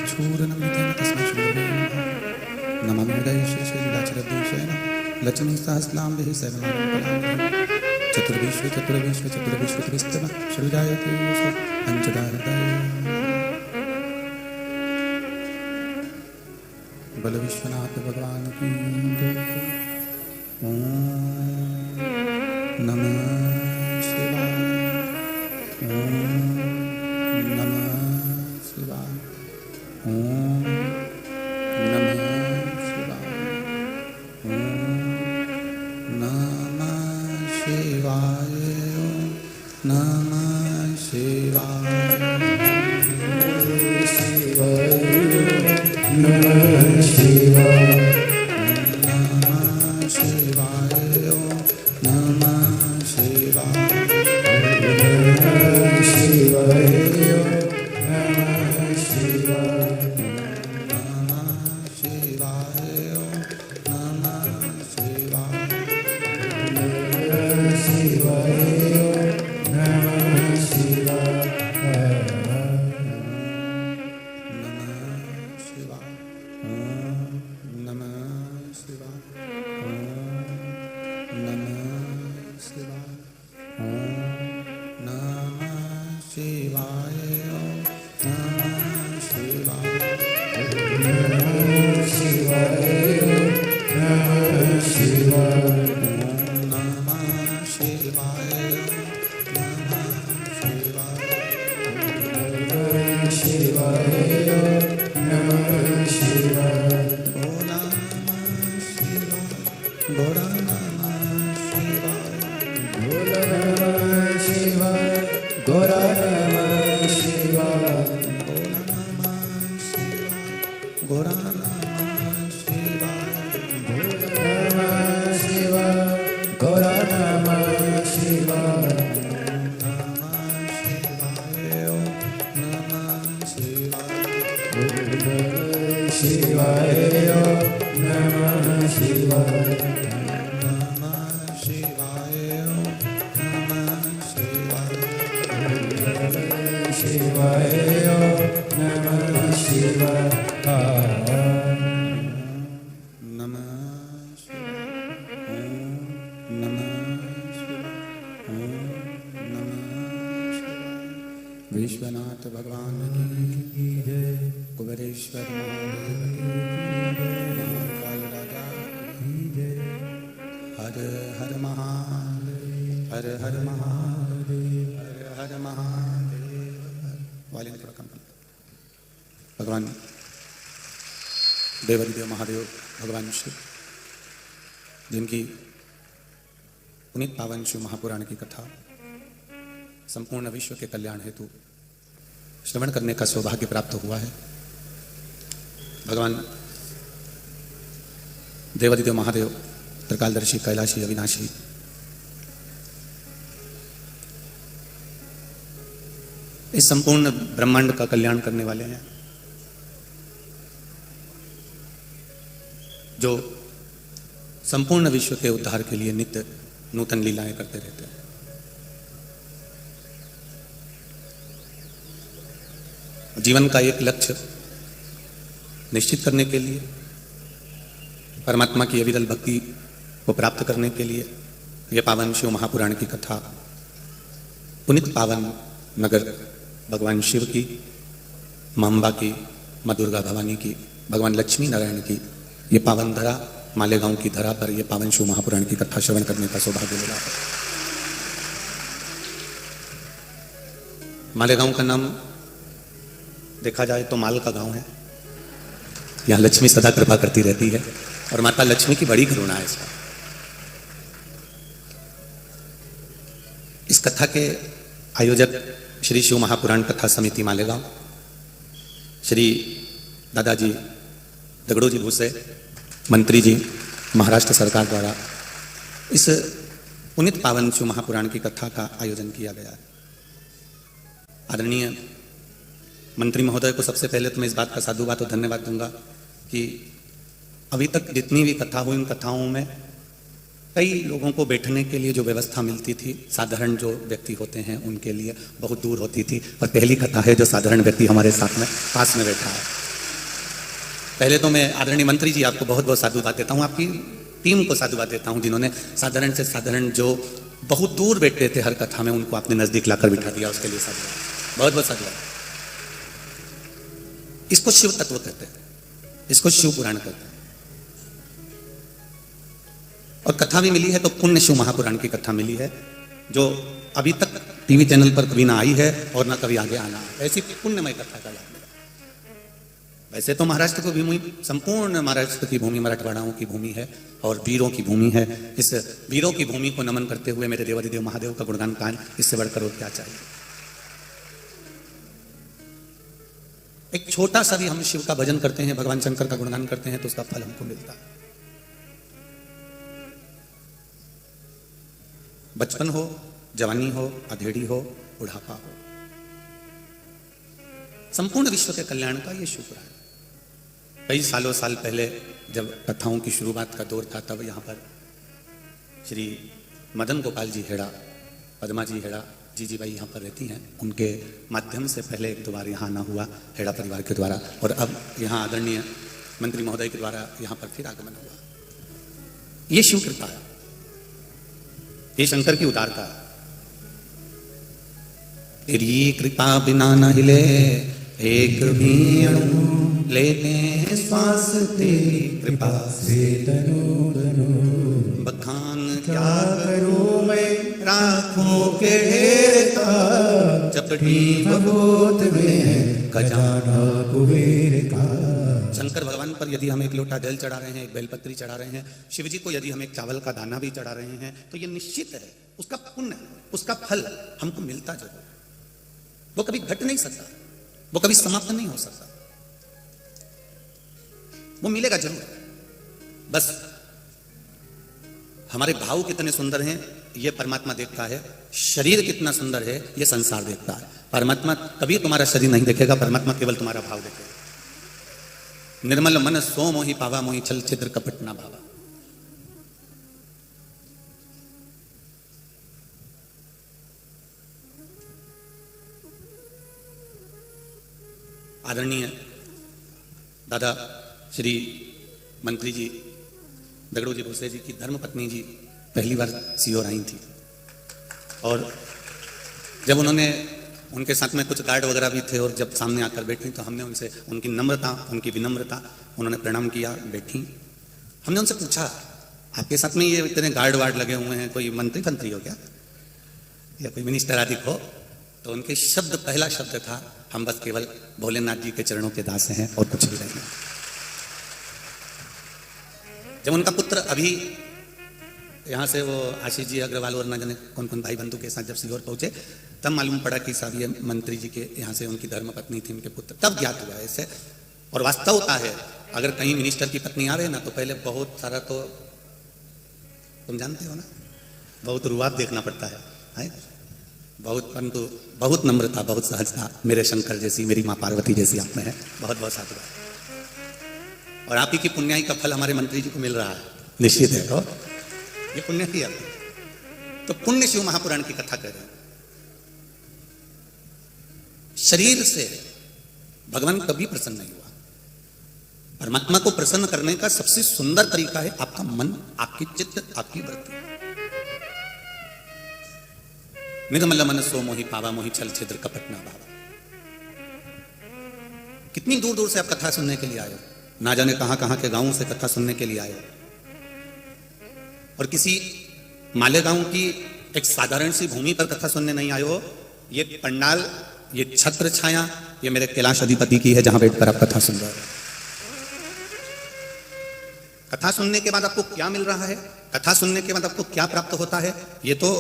चूर्णमितेन तस्मै श्रीगुरुवे नमः। नमः हृदयेशेषलीलाचरद्वेषेण लक्ष्मीसहस्राम्भिः सेवमानं चतुर्विश्व श्रीजायते पञ्चदा हृदय बल विश्वनाथ भगवान की जय। ओम नमः शिवाय। ओम नमः शिवाय। ओम नमः शिवाय। ओम नमः शिवाय। ओम नमः शिवाय। नमः शिवाय। नमः शिवाय। नमः शिवाय। नमः शिवाय। नमः शिवाय। नमः शिवाय। नमः शिवाय। नमः शिवाय। नमः शिवाय। विश्वनाथ भगवान की जय। कुबेरेश्वर महादेव की जय। महाकाल राजा की जय। हर हर महादेव। हर हर महादेव। हर हर महादेव। वालिन थोड़ा कम। भगवान देवादिदेव महादेव भगवान शिव, जिनकी पुनीत पावन शिव महापुराण की कथा संपूर्ण विश्व के कल्याण हेतु श्रवण करने का सौभाग्य प्राप्त हुआ है। भगवान देवादिदेव महादेव त्रिकालदर्शी, कैलाशी, अविनाशी, इस संपूर्ण ब्रह्मांड का कल्याण करने वाले हैं, जो संपूर्ण विश्व के उद्धार के लिए नित्य नूतन लीलाएं करते रहते हैं। जीवन का एक लक्ष्य निश्चित करने के लिए, परमात्मा की अविरल भक्ति को प्राप्त करने के लिए यह पावन शिव महापुराण की कथा पुनित पावन नगर भगवान शिव की, मां अम्बा की, मां दुर्गा भवानी की, भगवान लक्ष्मी नारायण की ये पावन धरा मालेगांव की धरा पर यह पावन शिव महापुराण की कथा श्रवण करने का सौभाग्य मिला है। मालेगांव का नाम देखा जाए तो माल का गांव है। यहां लक्ष्मी सदा कृपा करती रहती है और माता लक्ष्मी की बड़ी करुणा है इसका। इस कथा के आयोजक श्री शिव महापुराण कथा समिति मालेगांव, श्री दादाजी दगड़ू जी भूसे, मंत्री जी, महाराष्ट्र सरकार द्वारा इस पुनित पावन शिव महापुराण की कथा का आयोजन किया गया है। आदरणीय मंत्री महोदय को सबसे पहले तो मैं इस बात का साधुवाद और धन्यवाद दूंगा कि अभी तक जितनी भी कथा हुई, इन कथाओं में कई लोगों को बैठने के लिए जो व्यवस्था मिलती थी, साधारण जो व्यक्ति होते हैं उनके लिए बहुत दूर होती थी, और पहली कथा है जो साधारण व्यक्ति हमारे साथ में पास में बैठा है। पहले तो मैं आदरणीय मंत्री जी आपको बहुत बहुत साधुवाद देता हूँ, आपकी टीम को साधुवाद देता हूँ, जिन्होंने साधारण से साधारण जो बहुत दूर बैठते थे हर कथा में, उनको आपने नजदीक लाकर बिठा दिया, उसके लिए साधुवाद, बहुत बहुत साधुवाद। इसको शिव तत्व कहते हैं, इसको शिव पुराण कहते हैं। और कथा भी मिली है तो पुण्य शिव महापुराण की कथा मिली है, जो अभी तक टीवी चैनल पर कभी ना आई है और ना कभी आगे आना है। ऐसी पुण्यमय कथा का लाभ मिला। वैसे तो महाराष्ट्र की भूमि, संपूर्ण महाराष्ट्र की भूमि मराठवाड़ाओं की भूमि है और वीरों की भूमि है। इस वीरों की भूमि को नमन करते हुए मेरे देवाधिदेव महादेव का गुणगान गान, इससे बढ़कर और क्या चाहिए। एक छोटा सा भी हम शिव का भजन करते हैं, भगवान शंकर का गुणगान करते हैं, तो उसका फल हमको मिलता है। बचपन हो, जवानी हो, अधेड़ी हो, बुढ़ापा हो, संपूर्ण विश्व के कल्याण का ये शुक्र है। कई सालों साल पहले जब कथाओं की शुरुआत का दौर था, तब यहाँ पर श्री मदन गोपाल जी हेड़ा, पद्मा जी हेड़ा जी भाई यहाँ पर रहती हैं, उनके माध्यम से पहले एक दो बार यहाँ आना हुआ हेड़ा परिवार के द्वारा, और अब यहाँ आदरणीय मंत्री महोदय के द्वारा यहाँ पर फिर आगमन हुआ। ये शिव कृपा है, ये शंकर की उदारता है। तेरी कृपा बिना न हिले एक भी अणु, लेते श्वास तेरी कृपा से तनु तनु। बखान क्या करूं मैं राखों के ढेर का, चपटी भगोत में खजाना कुबेर का। शंकर भगवान पर यदि हम एक लोटा जल चढ़ा रहे हैं, एक बेलपत्री चढ़ा रहे हैं, शिव जी को यदि हम एक चावल का दाना भी चढ़ा रहे हैं, तो ये निश्चित है उसका पुण्य, उसका फल हमको मिलता जरूर। वो कभी घट नहीं सकता, वो कभी समाप्त नहीं हो सकता, वो मिलेगा जरूर। बस हमारे भाव कितने सुंदर हैं ये परमात्मा देखता है, शरीर कितना सुंदर है ये संसार देखता है। परमात्मा कभी तुम्हारा शरीर नहीं देखेगा, परमात्मा केवल तुम्हारा भाव देखेगा। निर्मल मन सो मोहि पावा, मोहि छल छिद्र कपट ना भावा। आदरणीय दादा श्री मंत्री जी दगड़ू जी भूसे जी की धर्मपत्नी जी पहली बार सीहोर आई थी, और जब उन्होंने, उनके साथ में कुछ गार्ड वगैरह भी थे, और जब सामने आकर बैठी तो हमने उनसे उनकी नम्रता, उनकी विनम्रता, उन्होंने प्रणाम किया, बैठी। हमने उनसे पूछा आपके साथ में ये इतने गार्ड वार्ड लगे हुए हैं, कोई मंत्री फंत्री हो क्या, या कोई मिनिस्टर आदि हो? तो उनके शब्द, पहला शब्द था, हम बस केवल भोलेनाथ जी के चरणों के दास हैं और कुछ भी नहीं। जब उनका पुत्र अभी यहाँ से वो आशीष जी अग्रवाल और न जाने कौन कौन भाई बंधु के साथ जब सीहोर पहुंचे, तब मालूम पड़ा कि साहब ये मंत्री जी के यहाँ से उनकी धर्मपत्नी थी, उनके पुत्र, तब ज्ञात हुआ ऐसे। और वास्तवता है, अगर कहीं मिनिस्टर की पत्नी आवे ना, तो पहले बहुत सारा, तो तुम जानते हो ना, बहुत रुआब देखना पड़ता है? बहुत, परंतु बहुत नम्रता, बहुत सहजता मेरे शंकर जैसी, मेरी माँ पार्वती जैसी आप में है। बहुत बहुत साधुवाद। और आप ही की पुण्याई का फल हमारे मंत्री जी को मिल रहा है, निश्चित है। तो ये पुण्य ही है। तो पुण्य शिव महापुराण की कथा कर रहे हैं। शरीर से भगवान कभी प्रसन्न नहीं हुआ। परमात्मा को प्रसन्न करने का सबसे सुंदर तरीका है आपका मन, आपकी चित्त, आपकी वृत्ति। निर्मल मन सो मोहि पावा, मोहि छल छिद्र कपट ना भावा। कितनी दूर दूर से आप कथा सुनने के लिए आए हो, ना जाने कहां कहां के गांवों से कथा सुनने के लिए आए हो, और किसी मालेगांव की एक साधारण सी भूमि पर कथा सुनने नहीं आए हो। ये पंडाल, ये छत्र छाया, ये मेरे कैलाश अधिपति की है, जहां बैठकर आप कथा सुन रहे हो। कथा सुनने के बाद आपको क्या मिल रहा है, कथा सुनने के बाद आपको क्या प्राप्त होता है, ये तो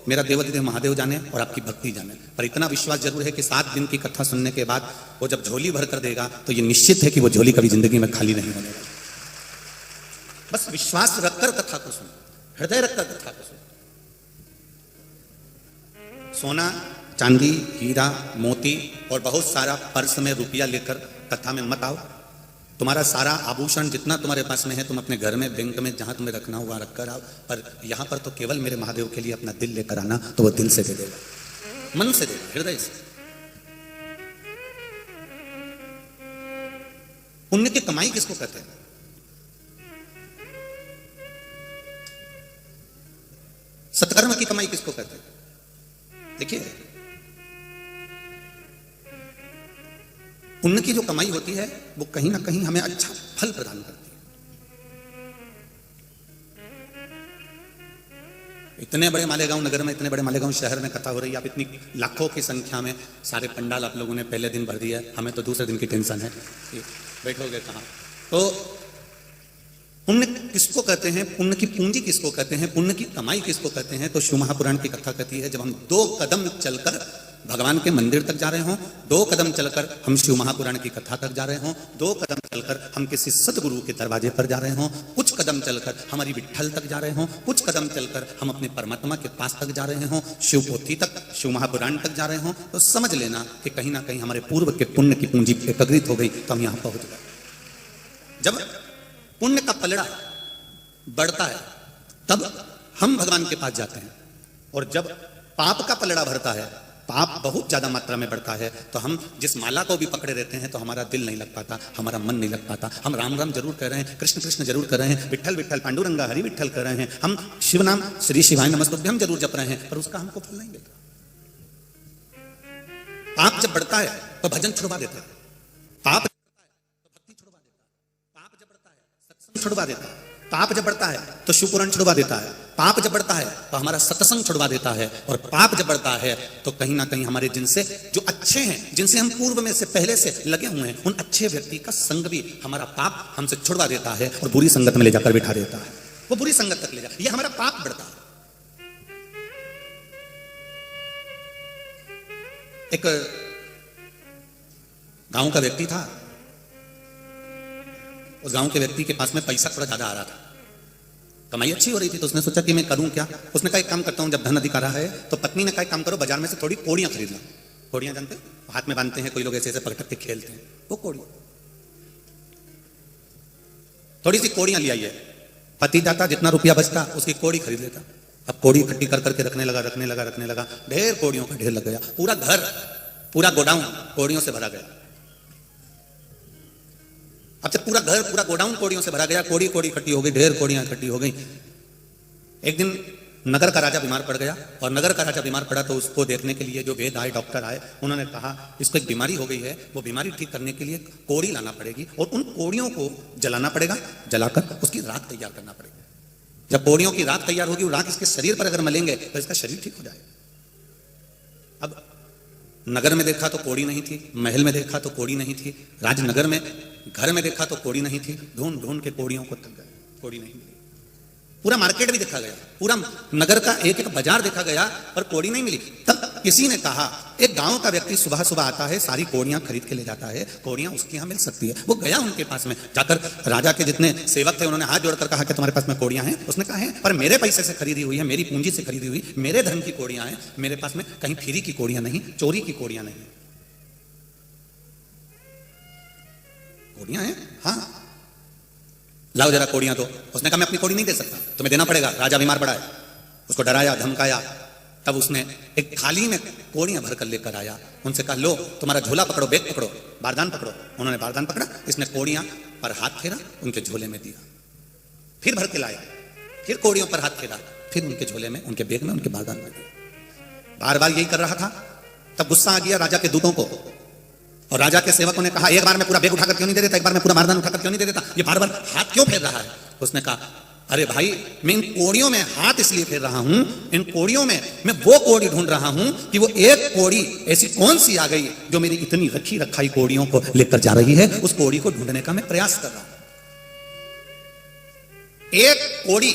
मेरा देवाधिदेव महादेव जाने और आपकी भक्ति जाने। पर इतना विश्वास जरूर है कि 7 दिन की कथा सुनने के बाद वो जब झोली भर कर देगा, तो ये निश्चित है कि वो झोली कभी जिंदगी में खाली नहीं होने वाली। बस विश्वास रखकर कथा को सुनो, हृदय रखकर कथा को सुनो। सोना, चांदी, हीरा, मोती और बहुत सारा पर्स में रुपया लेकर कथा में मत आओ। तुम्हारा सारा आभूषण जितना तुम्हारे पास में है, तुम अपने घर में, बैंक में, जहां तुम्हें रखना हुआ रखकर आओ। पर यहां पर तो केवल मेरे महादेव के लिए अपना दिल लेकर आना, तो वो दिल से दे देगा, मन से देगा, हृदय से। पुण्य की कमाई किसको कहते हैं? सत्कर्म की कमाई किसको कहते हैं? देखिए, पुण्य की जो कमाई होती है वो कहीं ना कहीं हमें अच्छा फल प्रदान करती है। इतने बड़े मालेगांव नगर में, इतने बड़े मालेगांव शहर में कथा हो रही है, आप इतनी लाखों की संख्या में सारे पंडाल आप लोगों ने पहले दिन भर दिया है, हमें तो दूसरे दिन की टेंशन है कि बैठोगे कहाँ। तो पुण्य किसको कहते हैं? पुण्य की पूंजी किसको कहते हैं? पुण्य की कमाई किसको कहते हैं? तो शिव महापुराण की कथा कहती है, जब हम 2 कदम चलकर भगवान के मंदिर तक जा रहे हों, 2 कदम चलकर हम शिव महापुराण की कथा तक जा रहे हों, 2 कदम चलकर हम किसी सदगुरु के दरवाजे पर जा रहे हों, कुछ कदम चलकर हमारी विट्ठल तक जा रहे हों, कुछ कदम चलकर हम अपने परमात्मा के पास तक जा रहे हों, शिव पोथी तक, शिव महापुराण तक जा रहे हों, तो समझ लेना कि कहीं ना कहीं हमारे पूर्व के पुण्य की पूंजी एकत्रित हो गई, तो हम यहां पहुंच गए। जब पुण्य का पलड़ा बढ़ता है तब हम भगवान के पास जाते हैं, और जब पाप का पलड़ा भरता है, पाप बहुत ज्यादा मात्रा में बढ़ता है, तो हम जिस माला को भी पकड़े रहते हैं तो हमारा दिल नहीं लग पाता, हमारा मन नहीं लग पाता। हम राम राम जरूर कर रहे हैं, कृष्ण कृष्ण जरूर कर रहे हैं, विट्ठल विट्ठल पांडुरंगा हरि विट्ठल कर रहे हैं, हम शिव नाम श्री शिवाय नमस्तुभ्यम जरूर जप रहे हैं, पर उसका हमको फल नहीं मिलता। पाप जब बढ़ता है तो भजन छुड़वा देता है, पाप जब बढ़ता है तो भक्ति छुड़वा देता है, पाप जब बढ़ता है सत्संग छुड़वा देता है, पाप जब बढ़ता है तो शिव पुराण छुड़वा देता है, पाप जब बढ़ता है तो हमारा सत्संग छुड़वा देता है, और पाप जब बढ़ता है तो कहीं ना कहीं हमारे जिनसे जो अच्छे हैं, जिनसे हम पूर्व में से पहले से लगे हुए हैं, उन अच्छे व्यक्ति का संग भी हमारा पाप हमसे छुड़वा देता है और बुरी संगत में ले जाकर बिठा देता है, वो बुरी संगत तक ले जाता है, ये हमारा पाप बढ़ता है। एक गांव का व्यक्ति था, उस गांव के व्यक्ति के पास में पैसा थोड़ा ज्यादा आ रहा था, कमाई अच्छी हो रही थी, तो उसने सोचा कि मैं करूं क्या। उसने कहा एक काम करता हूं, जब धन अधिक आ रहा है तो पत्नी ने कहा एक काम करो, बाजार में से थोड़ी कोड़ियां खरीद लो। कोड़ियां जानते हैं, हाथ में बांधते हैं, कोई लोग ऐसे ऐसे पकड़ के खेलते हैं, वो कोड़ियां। थोड़ी सी कोड़ियां ले आइए, पति जाता, जितना रुपया बचता उसकी कोड़ी खरीद लेता। अब कोड़ी इकट्ठी कर करके रखने लगा, ढेर कोड़ियों का ढेर लग गया, पूरा घर, पूरा गोडाउन कोड़ियों से भरा गया। अब जब पूरा घर, पूरा गोडाउन कोड़ियों से भरा गया, कोड़ी कोड़ी इकट्ठी हो गई, ढेर कोड़ियां इकट्ठी हो गई। एक दिन नगर का राजा बीमार पड़ गया, और नगर का राजा बीमार पड़ा तो उसको देखने के लिए जो वेद आए, डॉक्टर आए, उन्होंने कहा इसको एक बीमारी हो गई है, वो बीमारी ठीक करने के लिए कोड़ी लाना पड़ेगी, और उन कोड़ियों को जलाना पड़ेगा, जलाकर उसकी राख तैयार करना पड़ेगा। जब कोड़ियों की राख तैयार होगी, वो राख इसके शरीर पर अगर मलेंगे तो इसका शरीर ठीक हो जाएगा। अब नगर में देखा तो कोड़ी नहीं थी, महल में देखा तो कोड़ी नहीं थी, राजनगर में घर में देखा तो कोड़ी नहीं थी, ढूंढ ढूंढ के कोड़ियों को थक गए, कोड़ी नहीं मिली। पूरा मार्केट भी देखा गया, पूरा नगर का एक एक बाजार देखा गया, पर कोड़ी नहीं मिली। तब किसी ने कहा, एक गांव का व्यक्ति सुबह सुबह आता है, सारी कोड़ियां खरीद के ले जाता है, कोड़ियां उसके यहां मिल सकती है। वो गया उनके पास में, जाकर राजा के जितने सेवक थे उन्होंने हाथ जोड़कर कहा कि तुम्हारे पास में कोड़ियां हैं? उसने कहा है, पर मेरे पैसे से खरीदी हुई है, मेरी पूंजी से खरीदी हुई, मेरे धन की कोड़ियां हैं, मेरे पास में कहीं फ्री की कोड़ियां नहीं, चोरी की कोड़ियां नहीं। कोड़ियां हैं? हाँ, लाओ जरा कोड़ियां। तो उसने कहा मैं अपनी कोड़ी नहीं दे सकता, तुम्हें देना पड़ेगा, राजा बीमार पड़ा है। उसको डराया, धमकाया, तब उसने एक थाली में कोड़ियां भरकर लेकर आया, उनसे कहा लो तुम्हारा झोला पकड़ो, बैग पकड़ो, बारदान पकड़ो। उन्होंने बारदान पकड़ा, इसने कोड़ियां पर हाथ फेरा, उनके झोले में दिया, फिर भर के लाया, फिर कोड़ियों पर हाथ फेरा, फिर उनके झोले में, उनके बैग में, उनके बारदान में दिया। बार बार यही कर रहा था। तब गुस्सा आ गया राजा के दूतों को, और राजा के सेवकों ने कहा एक बार में पूरा बैग उठाकर क्यों नहीं दे देता, एक बार में पूरा बारदान उठाकर क्यों नहीं दे देता, ये बार बार हाथ क्यों फेर रहा है? उसने कहा अरे भाई, मैं इन कोड़ियों में हाथ इसलिए फेर रहा हूं, इन कोड़ियों में मैं वो कोड़ी ढूंढ रहा हूं कि वो एक कोड़ी ऐसी कौन सी आ गई जो मेरी इतनी रखी रखाई कोड़ियों को लेकर जा रही है, उस कोड़ी को ढूंढने का मैं प्रयास कर रहा हूं। एक कोड़ी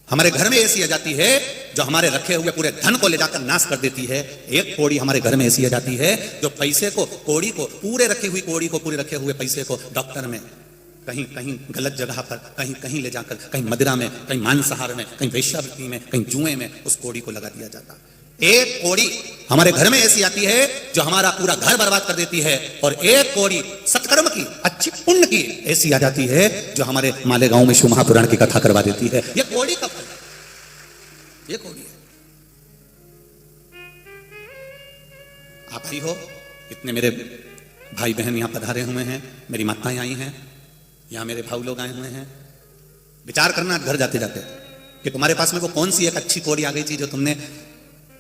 हमारे घर में ऐसी आ जाती है जो हमारे रखे हुए पूरे धन को ले जाकर नाश कर देती है। एक कोड़ी हमारे घर में ऐसी आ जाती है जो पैसे को, कोड़ी को, पूरे रखी हुई कोड़ी को, पूरे रखे हुए पैसे को डॉक्टर में कहीं कहीं गलत जगह पर, कहीं कहीं ले जाकर, कहीं मदिरा में, कहीं मांसाहार में, कहीं वेश्यावृत्ति में, कहीं जुए में उस कोड़ी को लगा दिया जाता है। एक कोड़ी हमारे घर में ऐसी आती है जो हमारा पूरा घर बर्बाद कर देती है, और एक कोड़ी सत्कर्म की, अच्छी पुण्य की ऐसी आ जाती है जो हमारे मालेगांव में शिव महापुराण की कथा करवा देती है। ये कोड़ी का फल, ये कोड़ी है। आप ही हो, इतने मेरे भाई बहन यहाँ पधारे हुए हैं, मेरी माताएं आई हैं, यहाँ मेरे भाऊ लोग आए हुए हैं। विचार करना घर जाते जाते कि तुम्हारे पास में वो कौन सी एक अच्छी कौड़ी आ गई थी जो तुमने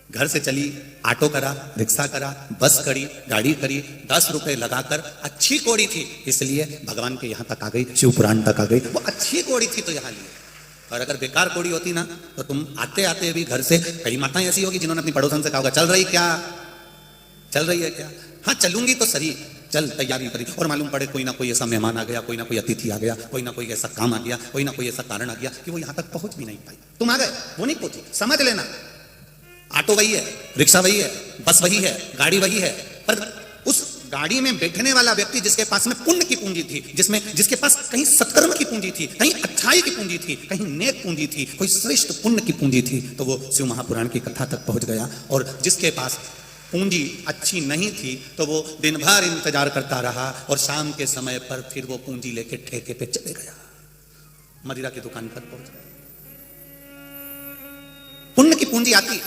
घर से चली, ऑटो करा, रिक्शा करा, बस करी, गाड़ी करी, 10 रुपए लगाकर अच्छी कौड़ी थी इसलिए भगवान के यहाँ तक आ गई, शिव पुराण तक आ गई। वो अच्छी कौड़ी थी तो यहाँ ली। और अगर बेकार कौड़ी होती ना तो तुम आते आते भी घर से, कई माताएं ऐसी होगी जिन्होंने अपनी पड़ोसन से कहा होगा चल रही क्या, चल रही है क्या, हाँ चलूंगी तो सही, चल तैयारी करी, और मालूम पड़े कोई ना कोई ऐसा मेहमान आ गया, कोई ना कोई अतिथि आ गया, कोई ना कोई ऐसा काम आ गया, कोई ना कोई ऐसा कारण आ गया कि वो यहाँ तक पहुंच भी नहीं पाई। तुम आ गए, वो नहीं पहुंची। समझ लेना ऑटो वही है, रिक्शा वही है, बस वही है, गाड़ी वही है, पर उस गाड़ी में बैठने वाला व्यक्ति जिसके पास में पुण्य की पूंजी थी, जिसके पास कहीं सत्कर्म की पूंजी थी, कहीं अच्छाई की पूंजी थी, कहीं नेक पूंजी थी, कोई श्रेष्ठ पुण्य की पूंजी थी, तो वो शिव महापुराण की कथा तक पहुंच गया। और जिसके पास पूंजी अच्छी नहीं थी तो वो दिन भर इंतजार करता रहा और शाम के समय पर फिर वो पूंजी लेके ठेके पे चले गया, मदिरा की दुकान पर पहुंच गया। पुण्य की पूंजी आती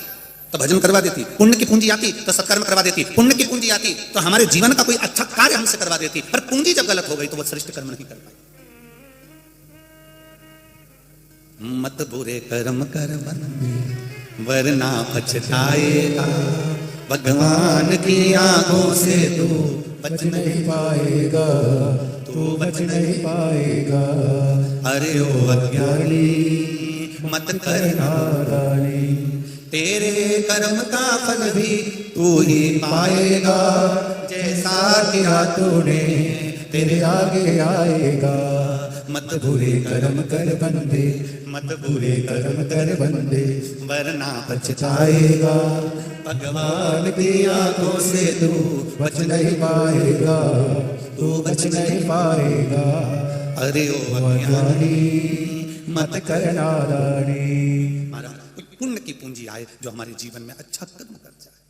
तो भजन करवा देती, पुण्य की पूंजी आती तो सत्कर्म करवा देती, पुण्य की पूंजी आती तो हमारे जीवन का कोई अच्छा कार्य हमसे करवा देती। पर पूंजी जब गलत हो गई तो वह श्रेष्ठ कर्म नहीं कर पाई। मत बुरे कर्म कर बंदे वरना पछताएगा, भगवान की आंखों से तू बच नहीं पाएगा, तू बच नहीं पाएगा। अरे ओ अज्ञानी मत करना रानी, तेरे कर्म का फल भी तू ही पाएगा, जैसा किया तूने तेरे आगे आएगा। मत बुरे कर्म कर बंदे, मत बुरे कर्म कर बंदे वरना पछताएगा, भगवान की आंखों से तू बच नहीं पाएगा, तू बच नहीं पाएगा। अरे ओ अज्ञानी मत करना रानी। पुण्य की पूंजी आए जो हमारे जीवन में अच्छा कर्म कर जाए।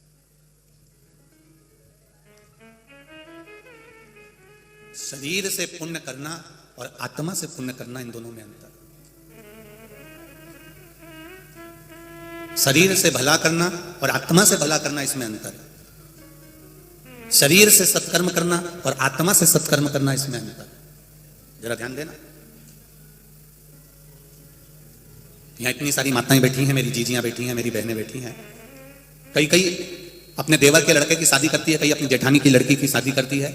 शरीर से पुण्य करना और आत्मा से पुण्य करना, इन दोनों में अंतर। शरीर से भला करना और आत्मा से भला करना, इसमें अंतर है। शरीर से सत्कर्म करना और आत्मा से सत्कर्म करना, इसमें अंतर है। जरा ध्यान देना। यहाँ इतनी सारी माताएं बैठी हैं, मेरी जीजियां बैठी हैं, मेरी बहनें बैठी हैं। कई अपने देवर के लड़के की शादी करती है, कई अपनी जेठानी की लड़की की शादी करती है,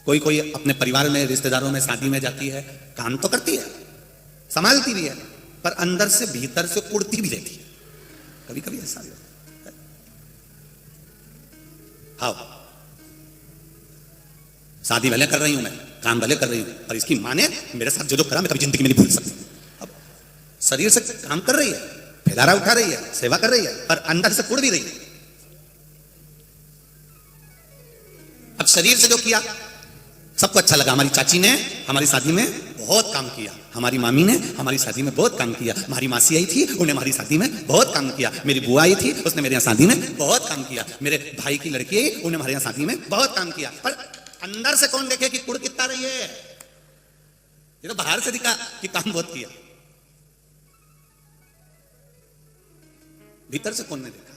कोई अपने परिवार में रिश्तेदारों में शादी में जाती है। काम तो करती है, संभालती भी है, पर अंदर से भीतर से उड़ती भी रहती है। कभी कभी ऐसा होता है। हाँ, शादी भले कर रही हूं मैं, काम भले कर रही हूं, पर इसकी मां ने मेरे साथ जो करा मैं कभी जिंदगी में नहीं भूल सकती। शरीर से काम कर रही है, फैलारा उठा रही है, सेवा कर रही है, पर अंदर से उड़ भी रही है। अब शरीर से जो किया सबको अच्छा लगा। हमारी चाची ने हमारी शादी में बहुत काम किया, हमारी मामी ने हमारी शादी में बहुत काम किया, हमारी मासी आई थी उन्हें हमारी शादी में बहुत काम किया, मेरी बुआ आई थी उसने मेरे यहाँ शादी में बहुत काम किया, मेरे भाई की लड़की आई उन्हें हमारे यहाँ शादी में बहुत काम किया। पर अंदर से कौन देखे कि कुड़ कितना रही है? ये तो बाहर से दिखा कि काम बहुत किया, भीतर से कौन ने देखा?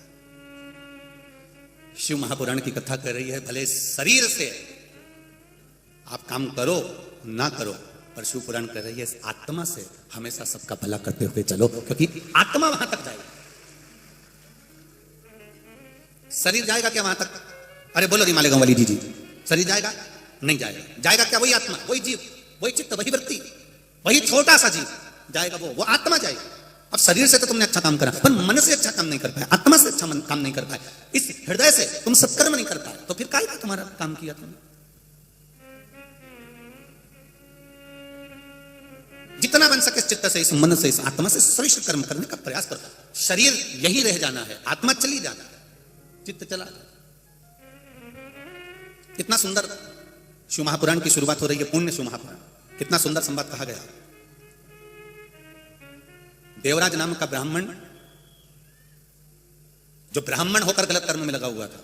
शिव महापुराण की कथा कर रही है, भले शरीर से आप काम करो ना करो, पर शिव पुराण कर रही है आत्मा से हमेशा सबका भला करते हुए चलो, क्योंकि आत्मा वहां तक जाएगी। शरीर जाएगा क्या वहां तक? अरे बोलो रीमा लेगा वाली जी, शरीर जाएगा? नहीं जाएगा। जाएगा क्या? वही आत्मा, वही जीव, वही चित्त, वही वृत्ति, वही छोटा सा जीव जाएगा, वो आत्मा जाएगी। अब शरीर से तो तुमने अच्छा काम करा, पर मन से अच्छा काम नहीं कर पाए, आत्मा से अच्छा काम नहीं कर पाए, इस हृदय से तुम सत्कर्म नहीं कर पाए, तो फिर काहे का तुम्हारा काम किया तुमने? जितना बन सके चित्त से, इस मन से, इस आत्मा से श्रेष्ठ कर्म करने का प्रयास करो। शरीर यही रह जाना है, आत्मा चली जाना है, चित्त चला। कितना सुंदर शिव महापुराण की शुरुआत हो रही है, पुण्य शिव महापुराण। कितना सुंदर संवाद कहा गया। देवराज नाम का ब्राह्मण, जो ब्राह्मण होकर गलत कर्म में लगा हुआ था,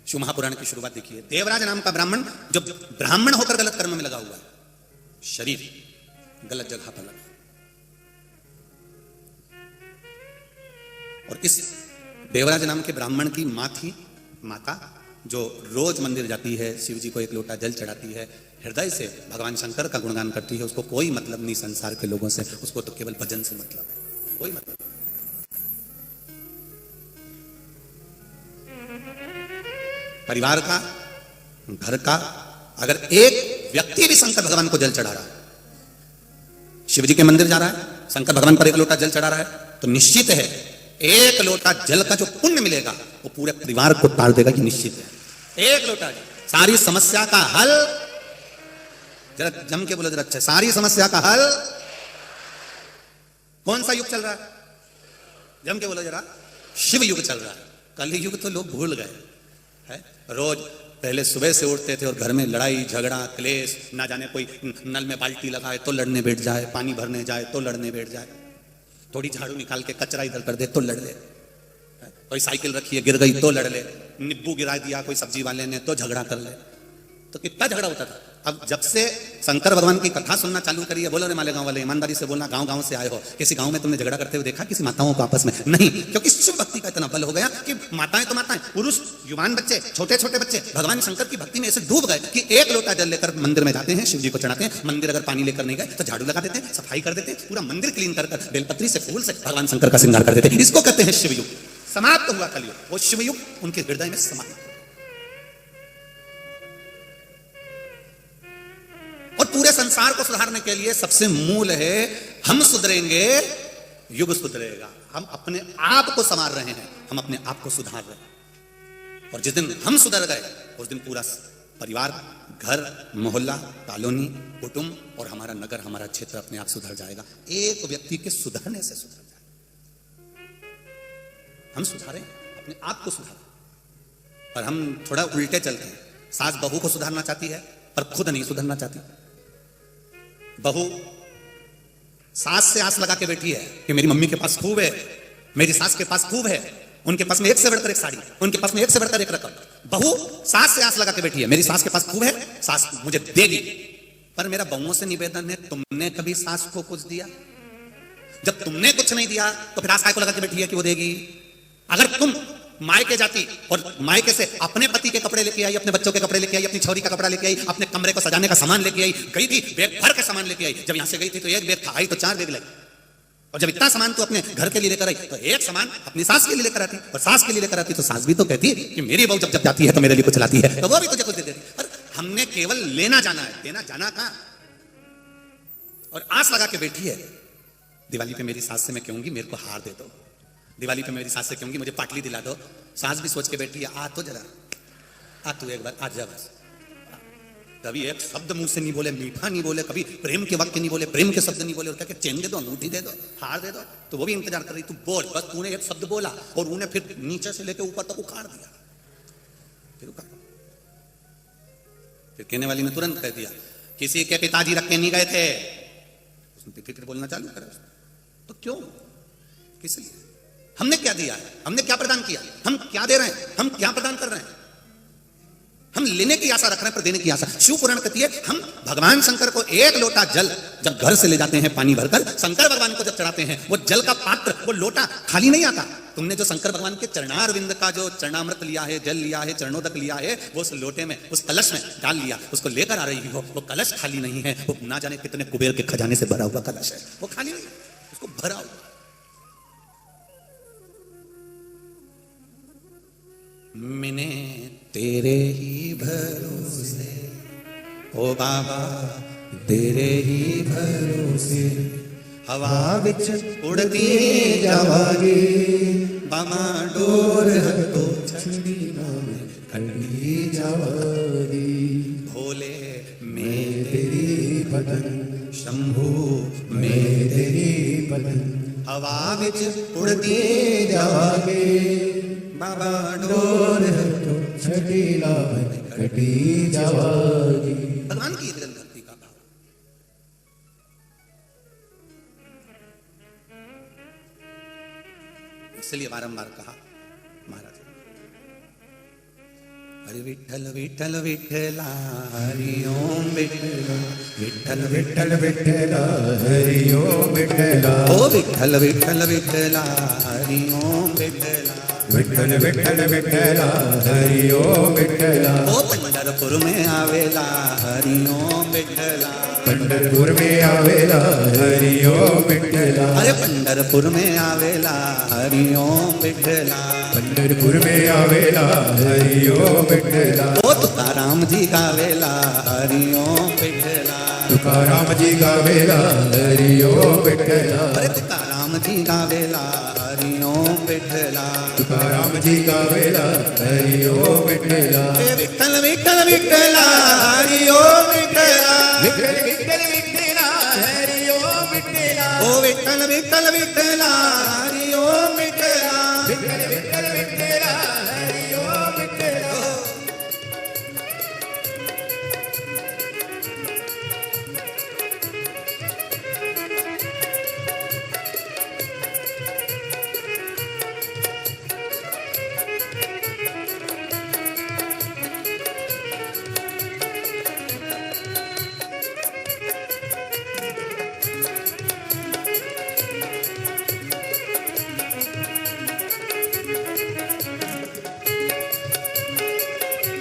शिव महापुराण की शुरुआत देखिए। देवराज नाम का ब्राह्मण जो ब्राह्मण होकर गलत कर्म में लगा हुआ है, शरीर गलत जगह पर लगा, और इस देवराज नाम के ब्राह्मण की माँ थी, माता, जो रोज मंदिर जाती है, शिव जी को एक लोटा जल चढ़ाती है, हृदय से भगवान शंकर का गुणगान करती है। उसको कोई मतलब नहीं संसार के लोगों से, उसको तो केवल भजन से मतलब है, कोई मतलब। परिवार का, घर का अगर एक व्यक्ति भी शंकर भगवान को जल चढ़ा रहा है, शिव जी के मंदिर जा रहा है, शंकर भगवान पर एक लोटा जल चढ़ा रहा है, तो निश्चित है एक लोटा जल का जो पुण्य मिलेगा वो पूरे परिवार को तार देगा, कि निश्चित है। एक लोटा सारी समस्या का हल, जरा जम के बोलो जरा अच्छा, सारी समस्या का हल। कौन सा युग चल रहा है? जम के बोलो जरा, शिव युग चल रहा है। कलि युग तो लोग भूल गए है। रोज पहले सुबह से उठते थे और घर में लड़ाई झगड़ा क्लेश, ना जाने कोई नल में बाल्टी लगाए तो लड़ने बैठ जाए, पानी भरने जाए तो लड़ने बैठ जाए, थोड़ी झाड़ू निकाल के कचरा इधर कर दे तो लड़ ले, कोई साइकिल रखी है गिर गई तो लड़ ले, नींबू गिरा दिया कोई सब्जी वाले ने तो झगड़ा कर ले। तो कितना झगड़ा होता था। अब जब से शंकर भगवान की कथा सुनना चालू करी है, बोलो रे मालेगांव वाले, ईमानदारी से बोलना, गांव गांव से आए हो, किसी गांव में तुमने झगड़ा करते हुए देखा किसी माताओं को आपस में? नहीं, क्योंकि शिव भक्ति का इतना बल हो गया कि माताएं तो माताएं, पुरुष, युवान बच्चे, छोटे छोटे बच्चे भगवान शंकर की भक्ति में ऐसे डूब गए कि एक लोटा जल लेकर मंदिर में जाते हैं, शिव जी को चढ़ाते हैं। मंदिर अगर पानी लेकर नहीं गए तो झाड़ू लगा देते हैं, सफाई कर देते हैं, पूरा मंदिर क्लीन कर बेलपत्री से फूल से भगवान शंकर का श्रृंगार कर देते हैं। इसको कहते हैं शिवयुग। समाप्त हुआ कलयुग, वो शिवयुग उनके हृदय में समाप्त। और पूरे संसार को सुधारने के लिए सबसे मूल है, हम सुधरेंगे युग सुधरेगा। हम अपने आप को संवार रहे हैं, हम अपने आप को सुधार रहे हैं। और जिस दिन हम सुधर गए उस दिन पूरा परिवार, घर, मोहल्ला, कॉलोनी, कुटुंब और हमारा नगर, हमारा क्षेत्र अपने आप सुधर जाएगा। एक व्यक्ति के सुधरने से सुधर जाएगा। हम सुधारें, अपने आप को सुधारें। पर हम थोड़ा उल्टे चलते हैं। सास बहू को सुधारना चाहती है पर खुद नहीं सुधरना चाहती। बहू सास से आस लगा के बैठी है कि मेरी मम्मी के पास खूब है, मेरी सास के पास खूब है, उनके पास में एक से बढ़कर एक साड़ी, उनके पास में एक से बढ़कर एक रकम। बहू सास से आस लगा के बैठी है, मेरी सास के पास खूब है, सास मुझे देगी। पर मेरा बहुओं से निवेदन है, तुमने कभी सास को कुछ दिया? जब तुमने कुछ नहीं दिया तो फिर आस काय को लगा के बैठी है कि वो देगी? अगर तुम मायके जाती और मायके से अपने पति के कपड़े लेके आई, अपने बच्चों के कपड़े लेके आई, अपनी छोरी का कपड़ा लेके आई, अपने कमरे को सजाने का सामान लेके आई, गई थी बैग भर के सामान लेके आई। जब यहां से गई थी तो एक बैग था, आई तो 4 बैग लगे। और जब इतना सामान तू अपने घर के लिए लेकर आई तो एक सामान अपनी सास के लिए लेकर आती, और सास के लिए लेकर आती तो सास भी तो कहती कि मेरी बहू जब जब जाती है तो मेरे लिए कुछ लाती है, तो वो भी तुझे कुछ दे देती। पर हमने केवल लेना जाना है, देना जाना कहां। और आस लगा के बैठी है, दिवाली पे मेरी सास से मैं कहूंगी मेरे को हार दे दो, दिवाली पे मेरी सास से कहूंगी मुझे पाटली दिला दो। सास भी सोच के बैठी है, आ तो जरा, आ तू एक बार आ जा बस। कभी एक शब्द मुंह से नहीं बोले, मीठा नहीं बोले, कभी प्रेम के वाक्य नहीं बोले, प्रेम के शब्द नहीं बोले, और क्या चेन दे दो, अंगूठी दे दो, हार दे दो। तो वो भी इंतजार कर रही, तू बोल बस। तूने एक शब्द बोला और उन्हें फिर नीचे से लेकर ऊपर तक उखाड़ दिया। फिर कहने वाली ने तुरंत कह दिया, किसी के पिताजी रख के नहीं गए थे। उसने फिर बोलना चालू करा। तो क्यों, किस लिए, हमने क्या दिया है, हमने क्या प्रदान किया, हम क्या दे रहे हैं, हम क्या प्रदान कर रहे हैं? हम लेने की आशा रख रहे हैं पर देने की आशा। शिव पुराण कहती है, हम भगवान शंकर को एक लोटा जल जब घर से ले जाते हैं पानी भरकर, शंकर भगवान को जब चढ़ाते हैं, वो जल का पात्र, वो लोटा खाली नहीं आता। तुमने जो शंकर भगवान के चरणारविंद का जो चरणामृत लिया है, जल लिया है, चरणोदक लिया है, वो उस लोटे में, उस कलश में डाल लिया, उसको लेकर आ रही हो। वो कलश खाली नहीं है, वो ना जाने कितने कुबेर के खजाने से भरा हुआ कलश है, वो खाली नहीं, उसको भरा हुआ। मैंने तेरे ही भरोसे, ओ बाबा तेरे ही भरोसे, हवा विच उड़ती जावागे, बाबा डोर हतो छड़ी में खड़ी जावागे। भोले मैं तेरी भजन, शंभू मैं तेरी भजन, हवा विच उड़ती जावागे, बाबा डोर हतो छड़ी में खड़ी जावागे। भगवान की भक्ति का भाव। इसलिए बारंबार कहा महाराज, हरे विठ्ठल विठ्ठल विठ्ठला हरि ओम विठ्ठला विठ्ठल विठ्ठल विठ्ठला हरि ओम विठ्ठला ओ विठ्ठल विठ्ठल विठ्ठला हरि ओम विठ्ठला विठ्ठल विठ्ठल विठ्ठला हरि ओम विठ्ठला ओ पंढरपुर में आवेला हरि ओम विठ्ठला पंढरपुर में आवेला हरि ओम विठ्ठला अरे पंढरपुर में आवेला हरि ओम विठ्ठला पंढरपुर में आवेला हरि ओम विठ्ठला ओ तुकाराम जी गावेला हरि ओम विठ्ठला तुकाराम जी गावेला हरि ओम विठ्ठला अरे तुकाराम जी गावेला हरि ओम विठ्ठला तुकाराम जी गावेला हरि ओम विठ्ठला विठ्ठल विठ्ठल विठ्ठला हरि ओम विठ्ठला विठ्ठल विठ्ठल विठ्ठला हरि ओम विठ्ठला ओ विठ्ठल विठ्ठल विठ्ठला हरि ओम विठ्ठला विठ्ठल विठ्ठल विठ्ठला हरि ओम विठ्ठला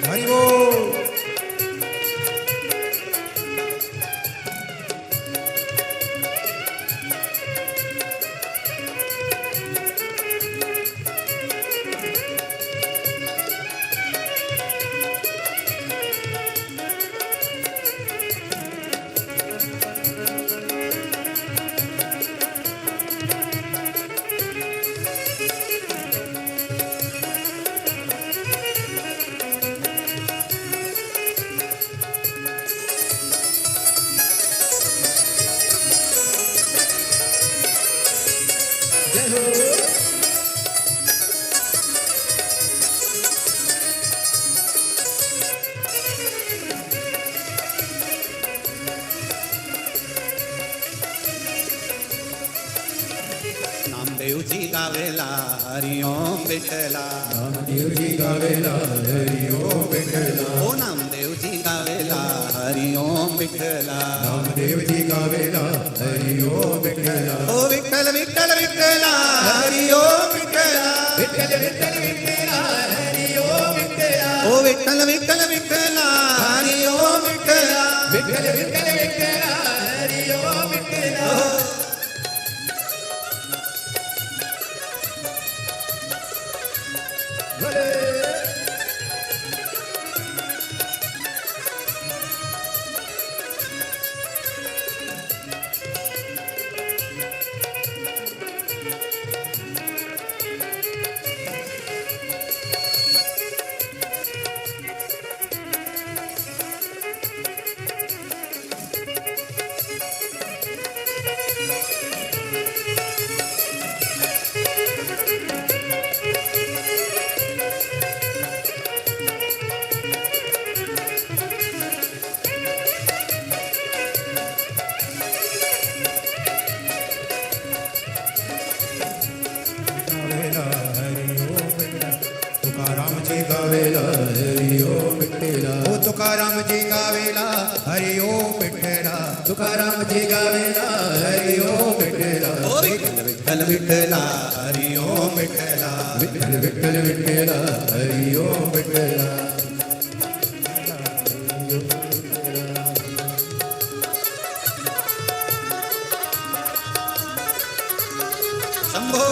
हरि बोल जय हो नामदेव जी गावेला हरि ओम विठ्ठला नामदेव जी गावेला हरि ओम विठ्ठला ओ नामदेव जी गावेला हरि ओम विठ्ठला नामदेव जी गावेला हरि ओम विठ्ठला ओ विठ्ठल विठ्ठल विठ्ठला हरि ओम विठ्ठला विठ्ठल विठ्ठल विठ्ठला हरि ओम विठ्ठला ओ विठ्ठल विठ्ठल विठ्ठला हरि ओम विठ्ठला विठ्ठल विठ्ठल विठ्ठला हरि ओम विठ्ठला तुकाराम जी गावेला हरि ओम विठ्ठला ओ तुकाराम जी गावेला हरि ओम विठ्ठला तुकाराम जी गावेला हरि ओम विठ्ठला ओ विठ्ठल विठ्ठल विठ्ठला हरि ओम विठ्ठला विठ्ठल विठ्ठल विठ्ठला हरि ओम विठ्ठला शंभो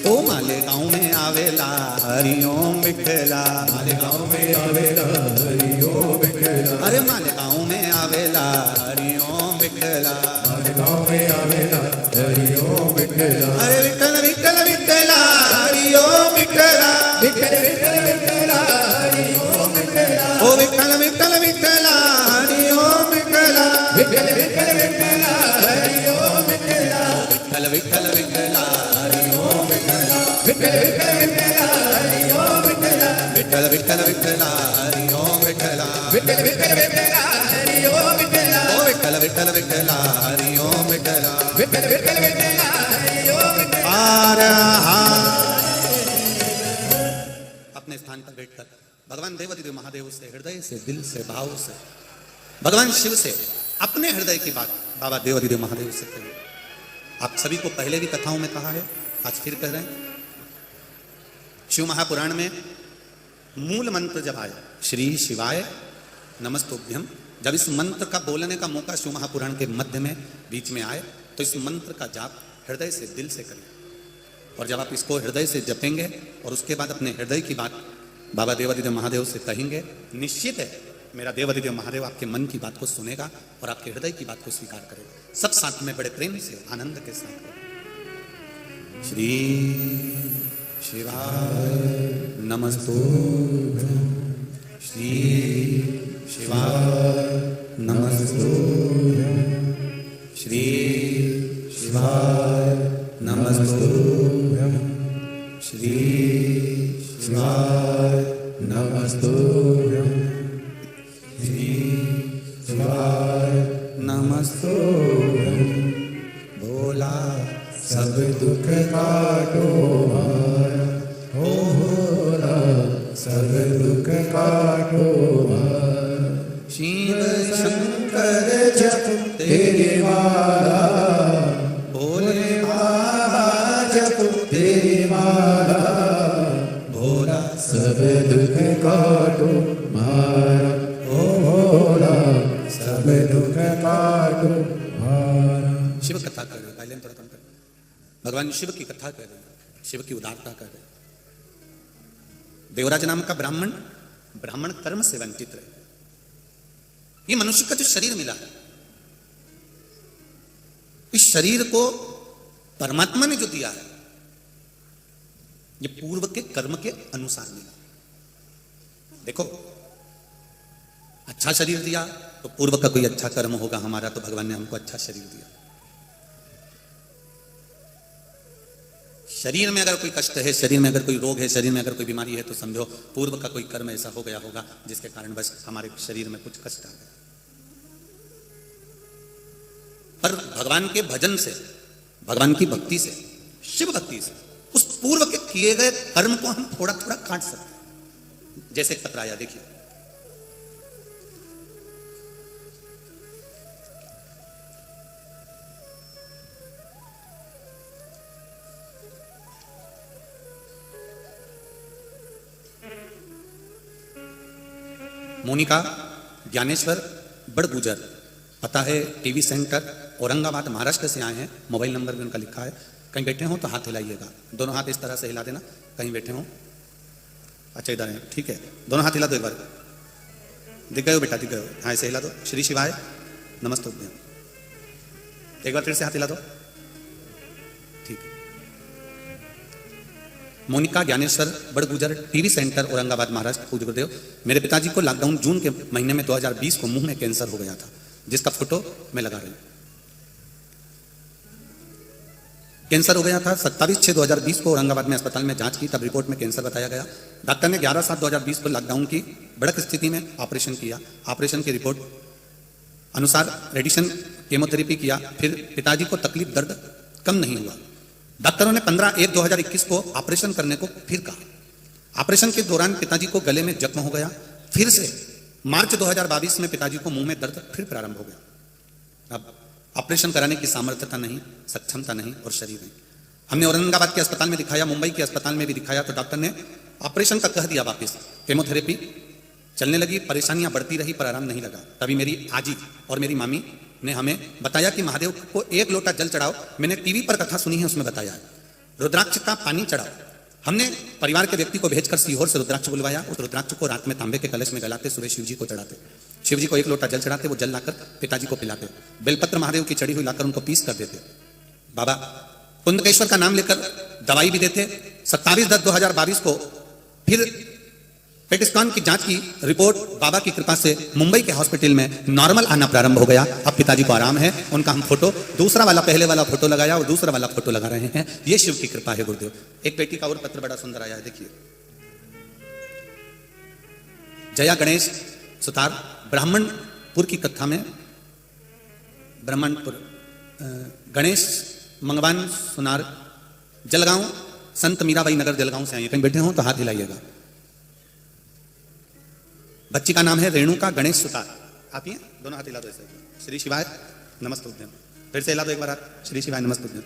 ओ मालेगांव में आवेला हरि ओम विठ्ठला मालेगांव में आवेला हरि ओम विठ्ठला अरे मालेगांव में आवेला हरि ओम विठ्ठला मालेगांव में आवेला हरि ओम विठ्ठला अरे विठ्ठल विठ्ठल विठ्ठला हरि ओम विठ्ठला विठ्ठल विठ्ठल विठ्ठला हरि ओम विठ्ठला ओ विठ्ठल विठ्ठल विठ्ठला हरि ओम विठ्ठला विठ्ठल विठ्ठल विठ्ठला हरि ओम विठ्ठला विठ्ठल विठ्ठल विठ्ठला हरि ओम विठ्ठला ओ विठ्ठल विठ्ठल विठ्ठला हरि ओम विठ्ठला विठ्ठल विठ्ठल विठ्ठला हरि ओम विठ्ठला। अपने स्थान पर बैठकर भगवान देवाधिदेव महादेव से हृदय से दिल से भाव से भगवान शिव से अपने हृदय की बात बाबा देवाधिदेव महादेव से कहिए। आप सभी को पहले भी कथाओं में कहा है, आज फिर कह रहे हैं। शिव महापुराण में मूल मंत्र जब आया श्री शिवाय नमस्तुभ्यम, जब इस मंत्र का बोलने का मौका शिव महापुराण के मध्य में बीच में आए तो इस मंत्र का जाप हृदय से दिल से करें। और जब आप इसको हृदय से जपेंगे और उसके बाद अपने हृदय की बात बाबा देवाधिदेव महादेव से कहेंगे, निश्चित है मेरा देवाधिदेव महादेव आपके मन की बात को सुनेगा और आपके हृदय की बात को स्वीकार करेगा। सब साथ में बड़े प्रेम से आनंद के साथ श्री शिवाय नमस्तुभ्यं, श्री शिवाय नमस्तुभ्यं, श्री शिवाय नमस्तुभ्यं, श्री शिवाय नमस्तुभ्यं, श्री शिवाय नमस्तुभ्यं। भोला सब दुख काटो हमारा, ओ भोला सब दुख काटो हमारा। शिव शंकर जप तेरी माला, भोले बाबा जप तेरी माला, भोला सब दुख काटो हमारा, ओ भोला सब दुख काटो हमारा। शिव कथा कर रहे हैं, पहले थोड़ा कम कर, भगवान शिव की कथा कर रहे हैं, शिव की उदारता कर रहे हैं। देवराज नाम का ब्राह्मण कर्म से वंचित रहे। ये मनुष्य का जो शरीर मिला है, इस शरीर को परमात्मा ने जो दिया है, ये पूर्व के कर्म के अनुसार मिला। देखो, अच्छा शरीर दिया तो पूर्व का कोई अच्छा कर्म होगा हमारा, तो भगवान ने हमको अच्छा शरीर दिया। शरीर में अगर कोई कष्ट है, शरीर में अगर कोई रोग है, शरीर में अगर कोई बीमारी है, तो समझो पूर्व का कोई कर्म ऐसा हो गया होगा जिसके कारण बस हमारे शरीर में कुछ कष्ट आ गया। पर भगवान के भजन से, भगवान की भक्ति से, शिव भक्ति से उस पूर्व के किए गए कर्म को हम थोड़ा थोड़ा काट सकते हैं। जैसे एक पत्र आया, देखिए, मोनिका ज्ञानेश्वर बड़गुजर, पता है टीवी सेंटर औरंगाबाद महाराष्ट्र से आए हैं। मोबाइल नंबर भी उनका लिखा है। कहीं बैठे हो तो हाथ हिलाइएगा, दोनों हाथ इस तरह से हिला देना। कहीं बैठे हो, अच्छा इधर है, ठीक है, दोनों हाथ हिला दो। एक बार दिख गए हो बेटा, दिख गए हो, हाँ ऐसे हिला दो। श्री शिवाय नमस्तुभ्यं, एक बार फिर से हाथ हिला दो, ठीक है। Monika Dnyaneshwar Badgujar, TV centre Aurangabad Maharashtra. पूज्य गुरुदेव, मेरे पिताजी को लॉकडाउन जून के महीने में 2020 को मुंह में कैंसर हो गया था, जिसका फोटो मैं लगा रही हूं। कैंसर हो गया था 27/6/2020 को औरंगाबाद में अस्पताल में जांच की, तब रिपोर्ट में कैंसर बताया गया। डॉक्टर ने 11/7/2020 को लॉकडाउन की बढ़त स्थिति में ऑपरेशन किया। ऑपरेशन की रिपोर्ट अनुसार रेडिएशन केमोथेरेपी किया। फिर पिताजी को तकलीफ दर्द कम नहीं हुआ। डॉक्टरों ने 15/1/2021 को ऑपरेशन करने को फिर कहा। ऑपरेशन के दौरान पिताजी को गले में जख्म हो गया। फिर से मार्च 2022 में पिताजी को मुंह में दर्द फिर प्रारंभ हो गया। अब ऑपरेशन कराने की सामर्थ्यता नहीं, सक्षमता नहीं और शरीर नहीं। हमने औरंगाबाद के अस्पताल में दिखाया, मुंबई के अस्पताल में भी दिखाया, तो डॉक्टर ने ऑपरेशन का कह दिया वापस। केमोथेरेपी चलने लगी, परेशानियां बढ़ती रही पर आराम नहीं लगा। तभी मेरी आजी और मेरी मामी ने हमें बताया कि महादेव को 1 लोटा जल चढ़ाओ। मैंने टीवी पर कथा सुनी है, उसमें बताया है रुद्राक्ष का पानी चढ़ाओ। हमने परिवार के व्यक्ति को भेजकर सीहोर से रुद्राक्ष बुलवाया। उस रुद्राक्ष को रात में तांबे के कलश में गलाते, सुबह शिव जी को चढ़ाते। शिव जी को 1 लोटा जल चढ़ाते, वो जल लाकर पिताजी को पिलाते। बेलपत्र महादेव की चढ़ी हुई लाकर उनको पीस कर देते। बाबा कुंदकेश्वर का नाम लेकर दवाई भी देते। 27/10/2022 को फिर पेट स्कैन की जांच की रिपोर्ट बाबा की कृपा से मुंबई के हॉस्पिटल में नॉर्मल आना प्रारंभ हो गया। अब पिताजी को आराम है। उनका हम फोटो दूसरा वाला पहले वाला फोटो लगाया और दूसरा वाला फोटो लगा रहे हैं। ये शिव की कृपा है गुरुदेव। एक बेटी का और पत्र बड़ा सुंदर आया है, देखिए। जया गणेश सुतार, ब्राह्मणपुर की कथा में, ब्राह्मणपुर गणेश मंगवान सुनार, जलगांव, संत मीराबाई नगर जलगांव से आई। कहीं बैठे हो तो हाथ हिलाइएगा। बच्ची का नाम है रेणुका गणेश सुतार। आप ही हैं? दोनों हाथ हिला दो ऐसे। श्री शिवाय नमस्तुभ्यम। फिर से हिला दो एक बार हाथ। श्री शिवाय नमस्तुभ्यम।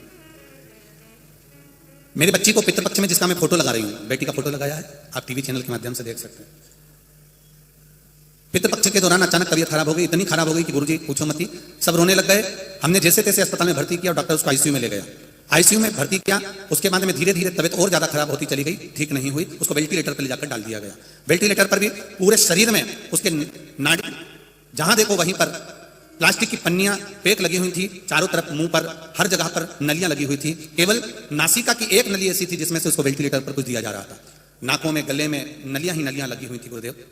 मेरी बच्ची को पितृपक्ष में जिसका मैं फोटो लगा रही हूं, बेटी का फोटो लगाया है, आप टीवी चैनल के माध्यम से देख सकते हैं। पितृपक्ष के दौरान अचानक तबीयत खराब हो गई, इतनी खराब हो गई कि गुरुजी पूछो मत ही, सब रोने लग गए। हमने जैसे तैसे अस्पताल में भर्ती किया और डॉक्टर उसको आईसीयू में ले गया। आईसीयू में भर्ती किया, उसके बाद में धीरे धीरे तबीयत और ज्यादा खराब होती चली गई, ठीक नहीं हुई। उसको वेंटिलेटर पर ले जाकर डाल दिया गया। वेंटिलेटर पर भी पूरे शरीर में उसके नाड़ी, जहां देखो वहीं पर प्लास्टिक की पन्नियां पैक लगी हुई थी, चारों तरफ मुंह पर हर जगह पर नलियां लगी हुई थी। केवल नासिका की एक नली ऐसी थी जिसमें से उसको वेंटिलेटर पर कुछ दिया जा रहा था। नाकों में, गले में नलियां ही नलियां लगी हुई थी गुरुदेव।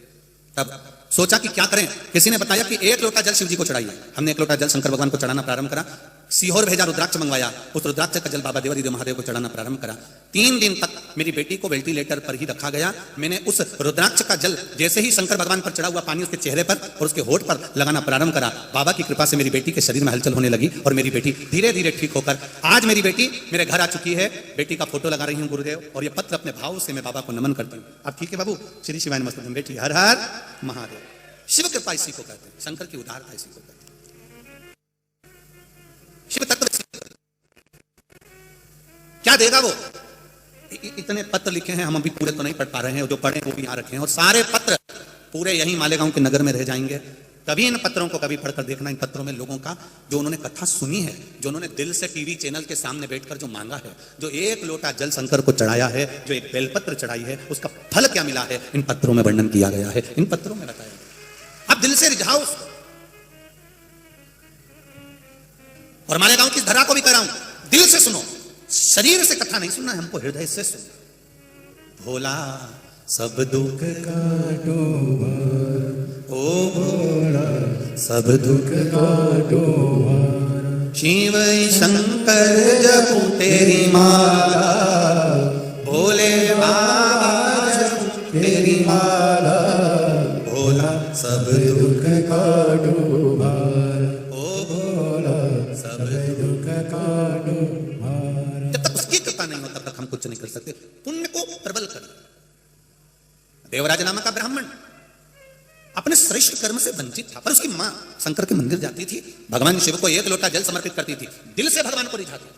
तब सोचा कि क्या करें। किसी ने बताया कि एक लोटा जल शिव जी को चढ़ाइए। हमने एक लोटा जल शंकर भगवान को चढ़ाना प्रारंभ करा। सीहोर भेजा, रुद्राक्ष मंगवाया, उस रुद्राक्ष का जल बाबा देवरिदेव महादेव को चढ़ाना प्रारंभ करा। 3 दिन तक मेरी बेटी को वेंटिलेटर पर ही रखा गया। मैंने उस रुद्राक्ष का जल जैसे ही शंकर भगवान पर चढ़ा हुआ पानी उसके चेहरे पर और उसके होठ पर लगाना प्रारंभ करा, बाबा की कृपा से मेरी बेटी के शरीर में हलचल होने लगी और मेरी बेटी धीरे धीरे ठीक होकर आज मेरी बेटी मेरे घर आ चुकी है। बेटी का फोटो लगा रही हूँ गुरुदेव, और ये पत्र अपने भाव से मैं बाबा को नमन करती हूँ। अब ठीक है बाबू, श्री शिवाय नमस्तुभ्यम। बेटी हर हर महादेव। शिव कृपा इसी को कहते हैं, शंकर की उदारता इसी को कहते हैं। शिव तत्व क्या देगा वो? इतने पत्र लिखे हैं, हम अभी पूरे तो नहीं पढ़ पा रहे हैं, जो पढ़े वो भी यहां रखे हैं, और सारे पत्र पूरे यहीं मालेगांव के नगर में रह जाएंगे। कभी इन पत्रों को कभी पढ़कर देखना। इन पत्रों में लोगों का, जो उन्होंने कथा सुनी है, जो उन्होंने दिल से टीवी चैनल के सामने बैठकर जो मांगा है, जो एक लोटा जल शंकर को चढ़ाया है, जो एक बेलपत्र चढ़ाई है, उसका फल क्या मिला है, इन पत्रों में वर्णन किया गया है, इन पत्रों में बताया गया। अब दिल से रिझाओ उसको। और मालेगांव की धरा को भी कह रहा हूं, दिल से सुनो, शरीर से कथा नहीं सुनना है हमको, हृदय से सुनो। भोला सब दुख काटो ओ भोला सब दुख काटो शिव शंकर जपू तेरी माला, भोले बाबा जपू तेरी माला, भोला सब दुख काटो ओ भोला सब दुख काटो। जब तक उसकी कृपा नहीं हो तब तक हम कुछ नहीं कर सकते। पुण्य को प्रबल करें। देवराज नामक का ब्राह्मण अपने श्रेष्ठ कर्म से वंचित था, पर उसकी मां शंकर के मंदिर जाती थी, भगवान शिव को एक लोटा जल समर्पित करती थी, दिल से भगवान को रिझाती थी।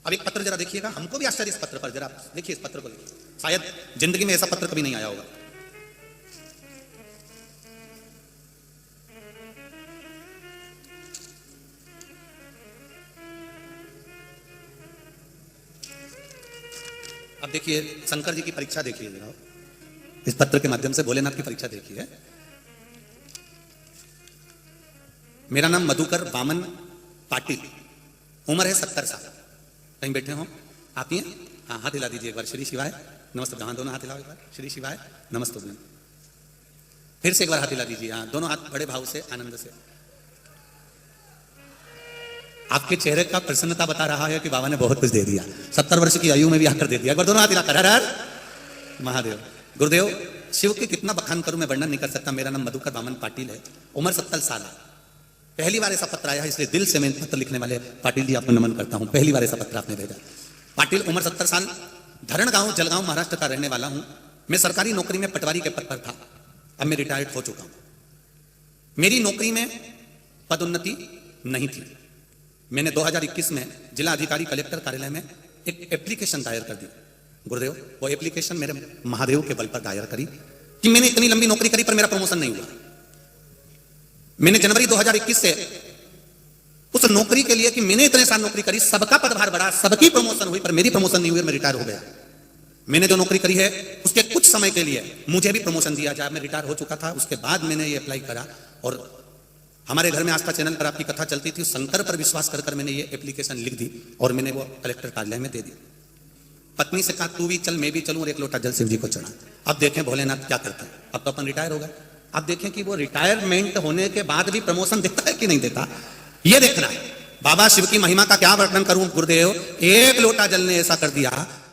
अब एक पत्र जरा देखिएगा, हमको भी आश्चर्य इस पत्र पर, जरा देखिए इस पत्र को देखिए। शायद जिंदगी में ऐसा पत्र कभी नहीं आया होगा। अब देखिए शंकर जी की परीक्षा देखिए जरा, इस पत्र के माध्यम से भोलेनाथ की परीक्षा देखिए। मेरा नाम मधुकर वामन पाटिल, उम्र है 70 साल। कहीं बैठे हो आप ही हैं? हाँ, हाथ हिला दीजिए एक बार। श्री शिवाय नमस्तुभ्यम। हाँ, दोनों हाथ हिलाओ एक बार। श्री शिवाय नमस्तुभ्यम। फिर से एक बार हाथ हिला दीजिए। हाँ, दोनों हाथ बड़े भाव से, आनंद से। आपके चेहरे का प्रसन्नता बता रहा है कि बाबा ने बहुत कुछ दे दिया। 70 वर्ष की आयु में भी आकर दे दिया। एक बार दोनों हाथ हिलाकर हर हर महादेव। गुरुदेव, शिव के कितना बखान करूं मैं, वर्णन नहीं कर सकता। मेरा नाम मधुकर वामन पाटिल है, उम्र 70 साल है। पहली बार ऐसा पत्र आया है, इसलिए दिल से मैं पत्र लिखने वाले पाटिल जी आपको नमन करता हूं। पहली बार ऐसा पत्र आपने भेजा। पाटिल, उम्र 70 साल, धरणगांव जलगांव महाराष्ट्र का रहने वाला हूं। मैं सरकारी नौकरी में पटवारी के पद पर था, अब मैं रिटायर्ड हो चुका हूं। मेरी नौकरी में पदोन्नति नहीं थी। मैंने 2021 में जिला अधिकारी कलेक्टर कार्यालय में एक एप्लीकेशन दायर कर दी। गुरुदेव, वो एप्लीकेशन मेरे महादेव के बल पर दायर करी कि मैंने इतनी लंबी नौकरी करी पर मेरा प्रमोशन नहीं हुआ। मैंने जनवरी 2021 से उस नौकरी के लिए कि मैंने इतने साल नौकरी करी, सबका पदभार बढ़ा, सबकी प्रमोशन हुई, पर मेरी प्रमोशन नहीं हुई, मैं रिटायर हो गया। मैंने जो नौकरी करी है उसके कुछ समय के लिए मुझे भी प्रमोशन दिया जाए। मैं रिटायर हो चुका था, उसके बाद मैंने ये अप्लाई करा। और हमारे घर में आस्था चैनल पर आपकी कथा चलती थी, शंकर पर विश्वास कर मैंने ये एप्लीकेशन लिख दी और मैंने वो कलेक्टर कार्यालय में दे दी। पत्नी से कहा तू भी चल, मैं भी चलूं और एक लोटा जल शिव जी को चढ़ा। अब देखें भोलेनाथ क्या करते हैं। अब तो अपन रिटायर हो गए, अब देखें कि वो रिटायरमेंट होने के बाद भी प्रमोशन देता है कि नहीं देता, ये देखना है। बाबा शिव की महिमा का क्या वर्णन करूं गुरुदेव, एक लोटा जल ने ऐसा कर दिया।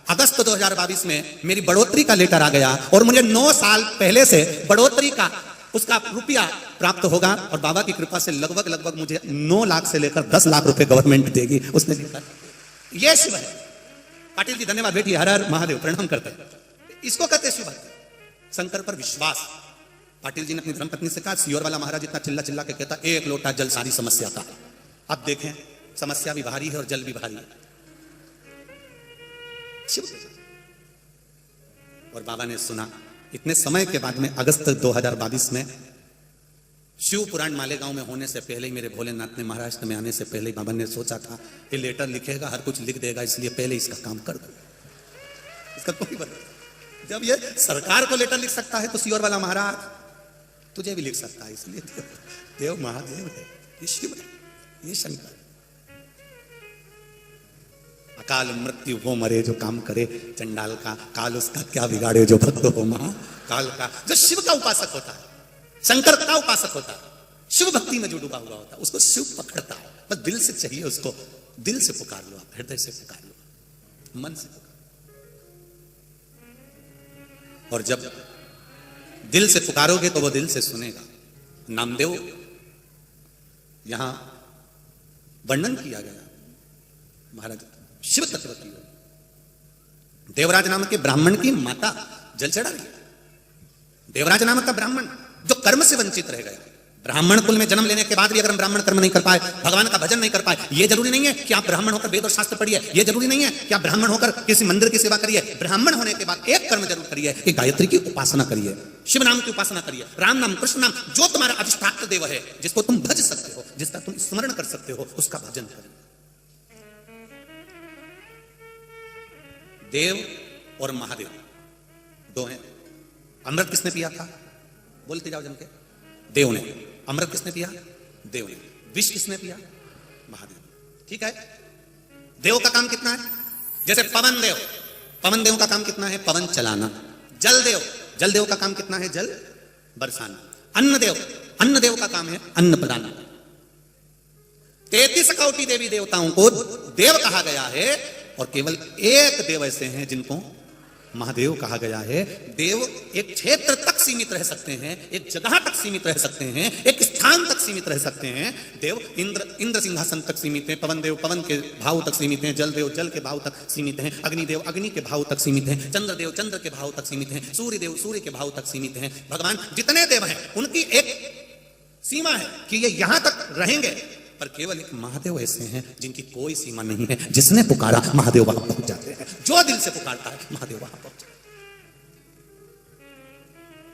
अगस्त 2022 में मेरी बढ़ोतरी का लेटर आ गया और मुझे 9 साल पहले से बढ़ोतरी का उसका रुपया प्राप्त होगा और बाबा की कृपा से लगभग मुझे 9 लाख से लेकर 10 लाख रुपए गवर्नमेंट देगी। उसने लिखा ये शिव है। पाटिल जी धन्यवाद बेटी, हर हर महादेव, प्रणाम करते हैं। इसको कहते शिव भक्ति, शंकर पर विश्वास। पाटिल जी ने अपनी धर्मपत्नी से कहा, सियोर वाला महाराज इतना चिल्ला चिल्ला के कहता एक लोटा जल सारी समस्या का। अब देखें समस्या भी भारी है और जल भी भारी है। शिव और बाबा ने सुना इतने समय के बाद में अगस्त 2022 में शिव पुराण मालेगांव में होने से पहले ही मेरे भोलेनाथ ने महाराष्ट्र में आने से पहले ही बाबा ने सोचा था ये लेटर लिखेगा, हर कुछ लिख देगा, इसलिए पहले इसका काम कर दो। इसका कोई बात, जब ये सरकार को लेटर लिख सकता है तो सियोर वाला महाराज तुझे भी लिख सकता है। इसलिए देव महादेव है, ये शिव है, ये शंकर। अकाल मृत्यु वो मरे जो काम करे चंडाल का, काल उसका क्या बिगाड़े जो भक्त हो महाकाल का। जो शिव का उपासक होता है, शंकर का उपासक होता है, शिव भक्ति में जो डूबा हुआ होता है, उसको शिव पकड़ता है। बस दिल से चाहिए उसको, दिल से पुकार लो, आप हृदय से पुकार लो, मन से पुकार। और जब दिल से पुकारोगे तो वो दिल से सुनेगा। नामदेव यहां वर्णन किया गया महाराज शिव तत्व की। देवराज नामक के ब्राह्मण की माता जल चढ़ा रही है। देवराज नामक का ब्राह्मण जो कर्म से वंचित रह गया, ब्राह्मण कुल में जन्म लेने के बाद भी अगर हम ब्राह्मण कर्म नहीं कर पाए, भगवान का भजन नहीं कर पाए, ये जरूरी नहीं है कि आप ब्राह्मण होकर वेद और शास्त्र पढ़िए, ये जरूरी नहीं है कि आप ब्राह्मण होकर किसी मंदिर की सेवा करिए। ब्राह्मण होने के बाद एक कर्म जरूर करिए कि गायत्री की उपासना करिए, शिव नाम की उपासना करिए, राम नाम, कृष्ण नाम, जो तुम्हारा अधिष्ठात्र देव है, जिसको तुम भज सकते हो, जिसका तुम स्मरण कर सकते हो, उसका भजन करिए। देव और महादेव दो हैं। अमृत किसने पिया था? बोलते जाओ जन के। देव ने। अमृत किसने पिया? देव ने। विष किसने पिया? महादेव। ठीक है। देव का काम कितना है? जैसे पवन देव, पवन देव का काम कितना है? पवन चलाना। जल देव, जल देव का काम कितना है? जल बरसाना। अन्न देव, अन्न देव का काम है अन्न प्रदान। 33 कोटि देवी देवताओं को देव कहा गया है और केवल एक देव ऐसे हैं जिनको महादेव कहा गया है। देव एक क्षेत्र तक सीमित रह सकते हैं, एक जगह तक सीमित रह सकते हैं, एक स्थान तक सीमित रह सकते हैं। देव इंद्र सिंहासन तक सीमित है, पवन देव पवन के भाव तक सीमित हैं, जल देव जल के भाव तक सीमित हैं, अग्निदेव अग्नि के भाव तक सीमित हैं, चंद्रदेव चंद्र के भाव तक सीमित हैं, सूर्य देव सूर्य के भाव तक सीमित हैं। भगवान जितने देव हैं उनकी एक सीमा है कि ये यहां तक रहेंगे, पर केवल एक महादेव ऐसे हैं जिनकी कोई सीमा नहीं है। जिसने पुकारा महादेव वहां पहुंच जाते हैं। जो दिल से पुकारता है महादेव वहां पहुंच जाते हैं।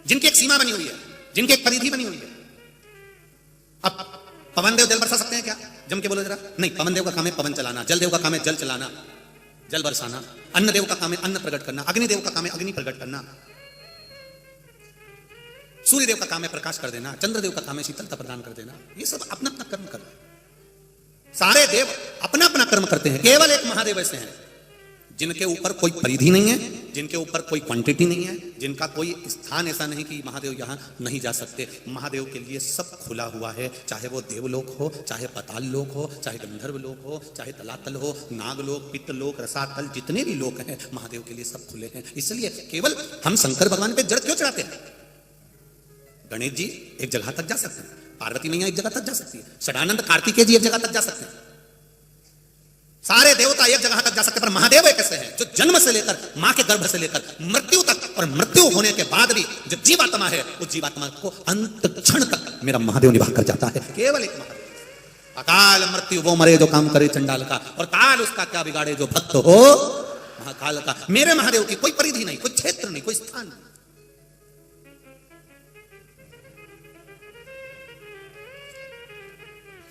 जिनकी एक सीमा बनी हुई है, जिनकी एक परिधि बनी हुई है। अब पवन देव जल बरसा सकते हैं क्या? जम के बोलो जरा। नहीं, पवन देव का काम है पवन चलाना, जल देव का काम है जल चलाना, जल बरसाना। अन्न देव का काम है अन्न प्रकट करना, अग्निदेव का काम है अग्नि प्रकट करना, सूर्य देव का काम है प्रकाश कर देना, चंद्रदेव का काम है शीतलता प्रदान कर देना। ये सब अपना अपना कर्म कर रहे हैं। सारे देव अपना अपना कर्म करते हैं। केवल एक महादेव ऐसे हैं जिनके ऊपर कोई परिधि नहीं है, जिनके ऊपर कोई क्वांटिटी नहीं है, जिनका कोई स्थान ऐसा नहीं कि महादेव यहां नहीं जा सकते। महादेव के लिए सब खुला हुआ है, चाहे वो देवलोक हो, चाहे पाताल लोक हो, चाहे गंधर्व लोक हो, चाहे तलातल हो, नागलोक, पितृलोक, रसातल, जितने भी लोक हैं महादेव के लिए सब खुले हैं। इसलिए केवल हम शंकर भगवान पे जड़ क्यों चढ़ाते हैं? गणेश जी एक जगह तक जा सकते हैं, पार्वती मैया एक जगह तक जा सकती है, सदानंद कार्तिकेय जी एक जगह तक जा सकते हैं, सारे देवता एक जगह तक जा सकते हैं। पर महादेव एक ऐसे हैं जो जन्म से लेकर मां के गर्भ से लेकर मृत्यु तक और मृत्यु होने के बाद भी जो जीवात्मा है उस जीवात्मा को अंत क्षण तक मेरा महादेव निभा कर जाता है। केवल एक महादेव। अकाल मृत्यु वो मरे जो काम करे चंडाल का, और काल उसका क्या बिगाड़े जो भक्त हो महाकाल का। मेरे महादेव की कोई परिधि नहीं, कोई क्षेत्र नहीं, कोई स्थान नहीं।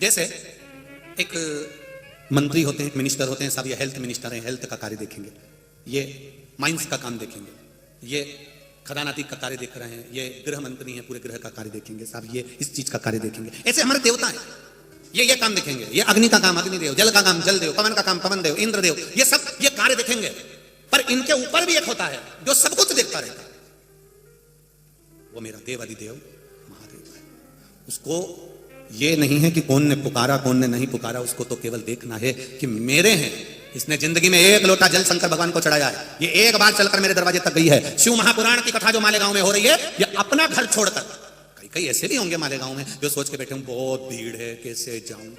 जैसे एक मंत्री होते हैं, मिनिस्टर होते हैं, साहब ये हेल्थ मिनिस्टर हैं, हेल्थ का कार्य देखेंगे, ये माइंस का काम देखेंगे, ये खजानाती का कार्य देख रहे हैं, ये गृह मंत्री हैं, पूरे गृह का कार्य देखेंगे, साहब ये इस चीज का कार्य देखेंगे। ऐसे हमारे देवता हैं, ये काम देखेंगे, ये अग्नि का काम अग्निदेव, जल का काम जलदेव, पवन का काम पवन देव, इंद्रदेव, ये सब ये कार्य देखेंगे। पर इनके ऊपर भी एक होता है जो सब कुछ देखता रहता है, वो मेरा देवाधिदेव महादेव है। उसको ये नहीं है कि कौन ने पुकारा कौन ने नहीं पुकारा, उसको तो केवल देखना है कि मेरे हैं। इसने जिंदगी में एक लोटा जल शंकर भगवान को चढ़ाया है, ये एक बार चलकर मेरे दरवाजे तक गई है। शिव महापुराण की कथा जो मालेगांव में हो रही है, ये अपना घर छोड़कर, कई ऐसे भी होंगे मालेगांव में जो सोच के बैठे हूं बहुत भीड़ है कैसे जाऊं,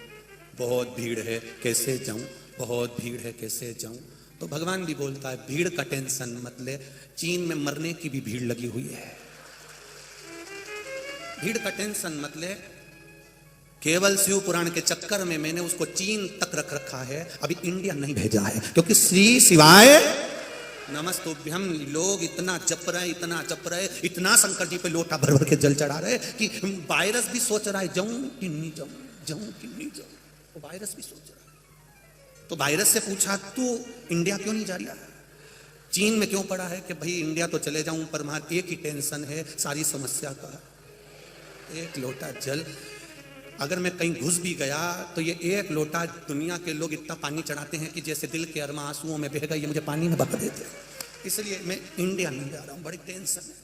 बहुत भीड़ है कैसे जाऊं, बहुत भीड़ है कैसे जाऊं। तो भगवान भी बोलता है भीड़ का टेंशन मत ले, चीन में मरने की भी भीड़ लगी हुई है। भीड़ का टेंशन मत ले, केवल शिव पुराण के चक्कर में मैंने उसको चीन तक रख रखा है, अभी इंडिया नहीं भेजा है, क्योंकि श्री शिवाय नमस्तुभ्यम लोग इतना जप रहे इतना जप रहे, इतना शंकर जी पे लोटा भर भर के जल चढ़ा रहे कि वायरस भी सोच रहा है जाऊं कि नहीं जाऊं, जाऊं कि नहीं जाऊं। वो वायरस भी सोच रहा है। तो वायरस से पूछा तू इंडिया क्यों नहीं जा रहा, चीन में क्यों पड़ा है कि भाई इंडिया तो चले जाऊं पर वहां एक ही टेंशन है सारी समस्या का, एक लोटा जल। अगर मैं कहीं घुस भी गया तो ये एक लोटा दुनिया के लोग इतना पानी चढ़ाते हैं कि जैसे दिल के अरमा आंसुओं में बह गई, ये मुझे पानी में बहा देते हैं। इसलिए मैं इंडिया नहीं जा रहा हूं, बड़ी टेंशन है।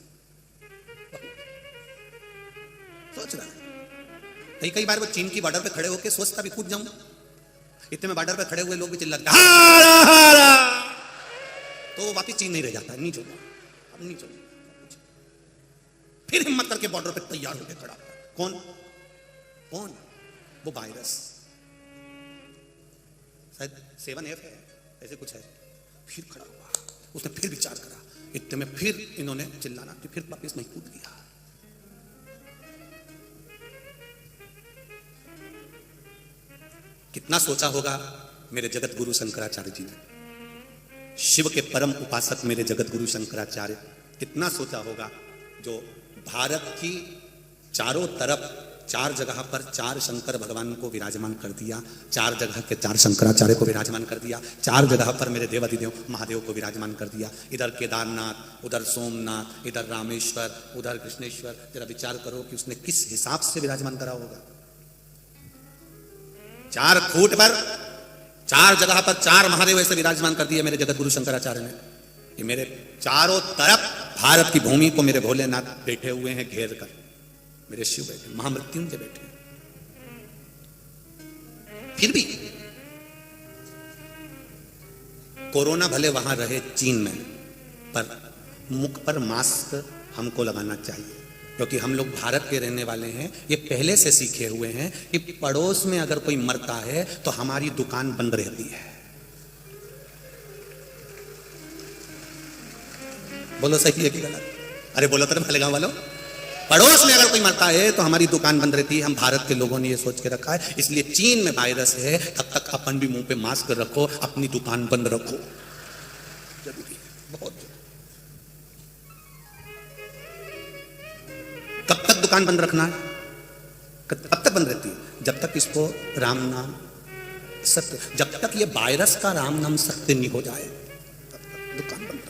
सोच रहा है कई बार वो चीन की बॉर्डर पे खड़े होकर सोचता भी कूद जाऊं, इतने में बॉर्डर पे खड़े हुए लोग भी चिल्लाते हारा हारा, तो वो वापिस चीन नहीं रह जाता, नहीं छोड़ूंगा अब नहीं छोड़ूंगा। फिर हिम्मत करके बॉर्डर पे तैयार होकर खड़ा, कौन कौन, वो वायरस शायद 7F है ऐसे कुछ है। फिर खड़ा हुआ, उसने फिर विचार करा, इतने में फिर इन्होंने चिल्लाना, फिर वापिस नहीं कूद गया। कितना सोचा होगा मेरे जगत गुरु शंकराचार्य जी ने, शिव के परम उपासक मेरे जगत गुरु शंकराचार्य, कितना सोचा होगा जो भारत की चारों तरफ 4 जगह पर 4 शंकर भगवान को विराजमान कर दिया, 4 जगह के 4 शंकराचार्य को विराजमान कर दिया, 4 जगह पर मेरे देवाधिदेव महादेव को विराजमान कर दिया। इधर केदारनाथ, उधर सोमनाथ, इधर रामेश्वर, उधर कृष्णेश्वर। जरा विचार करो कि उसने किस हिसाब से विराजमान करा होगा। 4 फुट पर 4 जगह पर 4 महादेव ऐसे विराजमान कर दिए मेरे जगत गुरु शंकराचार्य ने कि मेरे चारों तरफ भारत की भूमि को मेरे भोलेनाथ बैठे हुए हैं घेर कर, मेरे शिव बैठे, महामृत्युंजय बैठे। फिर भी कोरोना भले वहां रहे चीन में, पर मुख पर मास्क हमको लगाना चाहिए, क्योंकि हम लोग भारत के रहने वाले हैं। ये पहले से सीखे हुए हैं कि पड़ोस में अगर कोई मरता है तो हमारी दुकान बंद रहती है। बोलो सही है कि गलत? अरे बोलो तो मालेगांव वालों, पड़ोस में अगर कोई मरता है तो हमारी दुकान बंद रहती है। हम भारत के लोगों ने ये सोच के रखा है, इसलिए चीन में वायरस है तब तक अपन भी मुंह पे मास्क रखो, अपनी दुकान बंद रखो, जरूरी है, बहुत जरूरी। कब तक दुकान बंद रखना है? कब तक बंद रहती है? जब तक इसको राम नाम सत्य, जब तक ये वायरस का राम नाम सत्य नहीं हो जाए तब तक दुकान बंद रखो।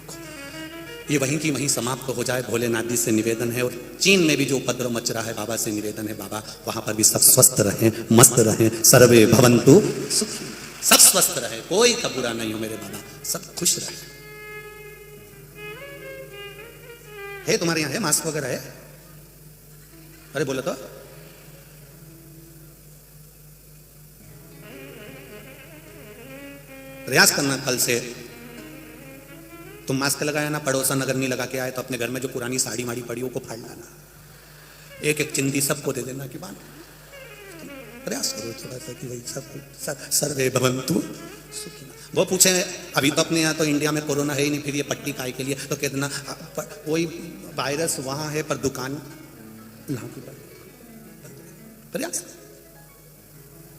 ये वहीं की वहीं समाप्त हो जाए, भोलेनाथ जी से निवेदन है। और चीन में भी जो उपद्रव मच रहा है, बाबा से निवेदन है, बाबा वहां पर भी सब स्वस्थ रहें, मस्त रहें, सर्वे भवन्तु सुखी, सब स्वस्थ रहे, कोई का बुरा नहीं हो मेरे बाबा, सब खुश रहे। है तुम्हारे यहाँ है मास्क वगैरह है? अरे बोलो तो। प्रयास करना कल से, तुम मास्क लगाया ना, पड़ोसन अगर नहीं लगा के आए तो अपने घर में जो पुरानी साड़ी माड़ी पड़ी को फाड़ लाना, एक एक चिंदी सबको दे देना कि बात। प्रयास करो थोड़ा सा कि भाई सब सर्वे भवन्तु सुखिनः। वो पूछे अभी तो अपने यहाँ तो इंडिया में कोरोना है ही नहीं, फिर ये पट्टी काय के लिए, तो कह देना कोई वायरस वहां है पर दुकान यहाँ की। प्रयास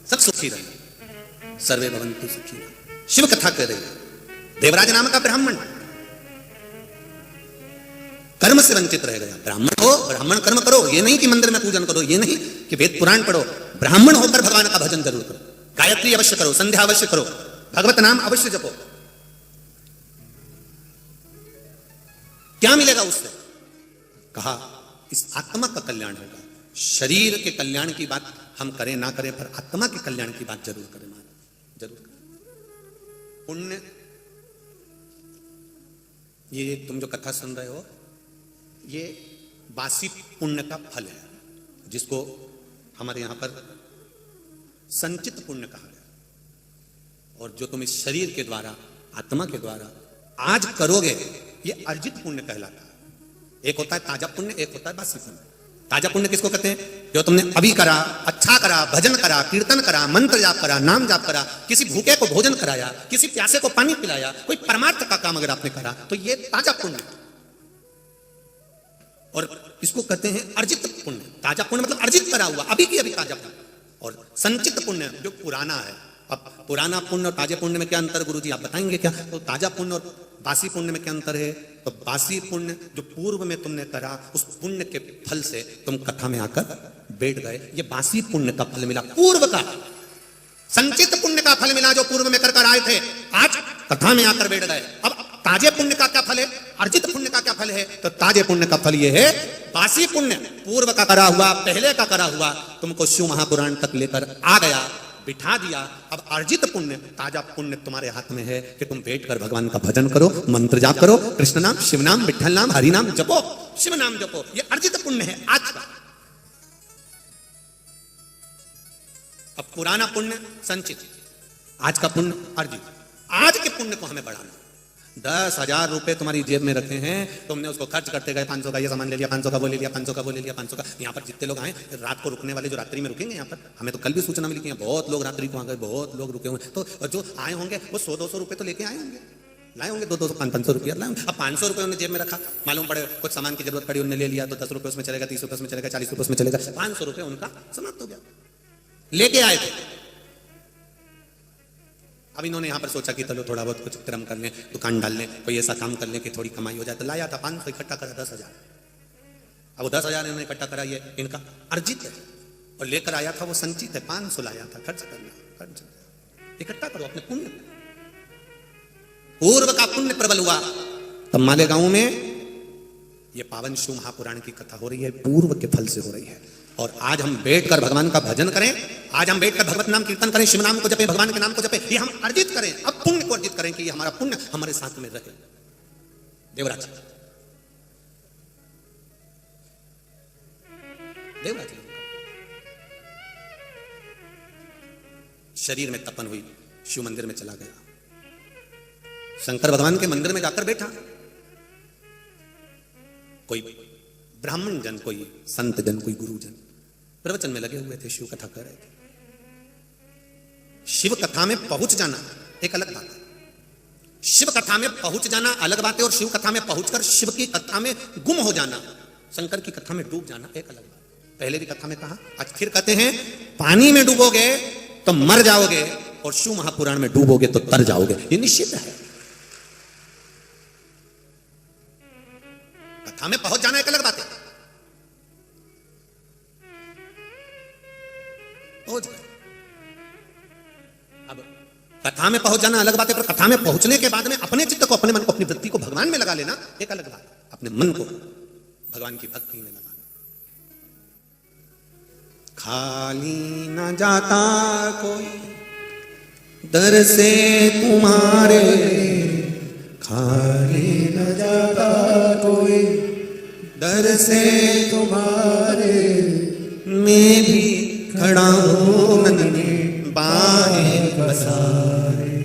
सब सुखी रहे, सर्वे भवन्तु सुखिनः। शिव कथा कर रहे, देवराज नाम का ब्राह्मण कर्म से वंचित रह गया। ब्राह्मण हो, ब्राह्मण कर्म करो, ये नहीं कि मंदिर में पूजन करो, ये नहीं कि वेद पुराण पढ़ो, ब्राह्मण होकर भगवान का भजन जरूर करो, गायत्री अवश्य करो, संध्या अवश्य करो, भगवत नाम अवश्य जपो। क्या मिलेगा उससे? कहा इस आत्मा का कल्याण होगा। शरीर के कल्याण की बात हम करें ना करें, पर आत्मा के कल्याण की बात जरूर करें, जरूर करें। पुण्य, ये तुम जो कथा सुन रहे हो, ये बासी पुण्य का फल है, जिसको हमारे यहां पर संचित पुण्य कहा गया। और जो तुम इस शरीर के द्वारा, आत्मा के द्वारा आज करोगे, ये अर्जित पुण्य कहलाता है। एक होता है ताजा पुण्य, एक होता है बासी पुण्य। ताजा पुण्य किसको कहते हैं? जो तुमने अभी करा, अच्छा करा, भजन करा, कीर्तन करा, मंत्र जाप करा, नाम जाप करा, किसी भूखे को भोजन कराया, किसी प्यासे को पानी पिलाया, कोई परमार्थ का काम अगर आपने करा तो ये ताजा पुण्य। और इसको कहते हैं अर्जित पुण्य। ताजा पुण्य मतलब अर्जित करा हुआ, अभी की अभी ताजा पुण्य। और संचित पुण्य जो पुराना है। अब पुराना पुण्य और ताजे पुण्य में क्या अंतर गुरुजी आप बताएंगे क्या? तो ताजा पुण्य और बासी पुण्य में क्या अंतर है? तो बासी पुण्य जो पूर्व में तुमने करा, उस पुण्य के फल से तुम कथा में आकर बैठ गए, ये बासी पुण्य का फल मिला, पूर्व का। संचित पुण्य का फल मिला जो पूर्व में कर आए थे, आज कथा में आकर बैठ गए। अब ताजे पुण्य का क्या फल है? अर्जित पुण्य का क्या फल है? तो ताजे पुण्य का फल ये है, बासी पुण्य पूर्व का करा हुआ, पहले का करा हुआ तुमको शिव महापुराण तक लेकर आ गया, बिठा दिया। अब अर्जित पुण्य, ताजा पुण्य तुम्हारे हाथ में है कि तुम बैठकर भगवान का भजन करो, मंत्र जाप करो, कृष्ण नाम, शिव नाम, विठ्ठल नाम, हरि नाम जपो, शिव नाम जपो। ये अर्जित पुण्य है आज का। अब पुराना पुण्य संचित, आज का पुण्य अर्जित। आज के पुण्य को हमें बढ़ाना। 10,000 रुपए तुम्हारी जेब में रखे हैं, तुमने उसको खर्च करते गए, 500 का ये सामान ले लिया, 500 का वो ले लिया, 500 का वो ले लिया, 500 का। यहाँ पर जितने लोग आए रात को रुकने वाले, जो रात्रि में रुकेंगे यहाँ पर, हमें तो कल भी सूचना मिली कि बहुत लोग रात्रि को आ गए, बहुत लोग रुके हुए। तो जो आए होंगे वो 100-200 रुपए तो लेके आए होंगे, लाए होंगे 200-500 रुपया लाए होंगे। अब 500 रुपए उन्होंने जेब में रखा, मालूम पड़े कुछ सामान की जरूरत पड़ी, उन्होंने ले लिया, तो 10 रुपए उसमें चलेगा, 30 रुपए उसमें चलेगा, 40 रुपए उसमें चलेगा, 500 रुपए उनका समाप्त हो गया। लेके आए थे। अब इन्होंने यहां पर सोचा कि चलो थोड़ा बहुत कुछ कर्म कर लें, दुकान डाल लें, कोई ऐसा काम कर लें कि थोड़ी कमाई हो जाए। तो लाया था 500, इकट्ठा करा 10,000। अब वो 10,000 इन्होंने इकट्ठा करा, ये इनका अर्जित है। और लेकर आया था वो संचित है, 500 लाया था, खर्च करना, खर्च इकट्ठा करो अपने पुण्य। पूर्व का पुण्य प्रबल हुआ। तब मालेगांव में ये पावन शिव महापुराण की कथा हो रही है, पूर्व के फल से हो रही है। और आज हम बैठकर भगवान का भजन करें, आज हम बैठकर भगवत नाम कीर्तन करें, शिव नाम को जपे, भगवान के नाम को जपे, ये हम अर्जित करें। अब पुण्य को अर्जित करें कि ये हमारा पुण्य हमारे साथ में रहे। देवराज शरीर में तपन हुई, शिव मंदिर में चला गया, शंकर भगवान के मंदिर में जाकर बैठा। कोई ब्राह्मण जन, कोई संत जन, कोई गुरु जन प्रवचन में लगे हुए थे, शिव कथा कर रहे थे। शिव कथा में पहुंच जाना एक अलग बात है। शिव कथा में पहुंच जाना अलग बात है, और शिव कथा में पहुंचकर शिव की कथा में गुम हो जाना, शंकर की कथा में डूब जाना एक अलग बात। पहले भी कथा में कहा, आज फिर कहते हैं, पानी में डूबोगे तो मर जाओगे, और शिव महापुराण में डूबोगे तो तर जाओगे। ये निश्चित है। कथा में पहुंच जाना एक अलग बात है। पहुंच गए। अब कथा में पहुंच जाना अलग बात है, पर कथा में पहुंचने के बाद में अपने चित्त को, अपने मन को, अपनी वृत्ति को भगवान में लगा लेना एक अलग बात है। अपने मन को भगवान की भक्ति में लगाना। खाली न जाता कोई दर से तुम्हारे, खाली न जाता कोई दर से तुम्हारे, मैं भी खड़ा हूं नन्हे बाहें पसारे,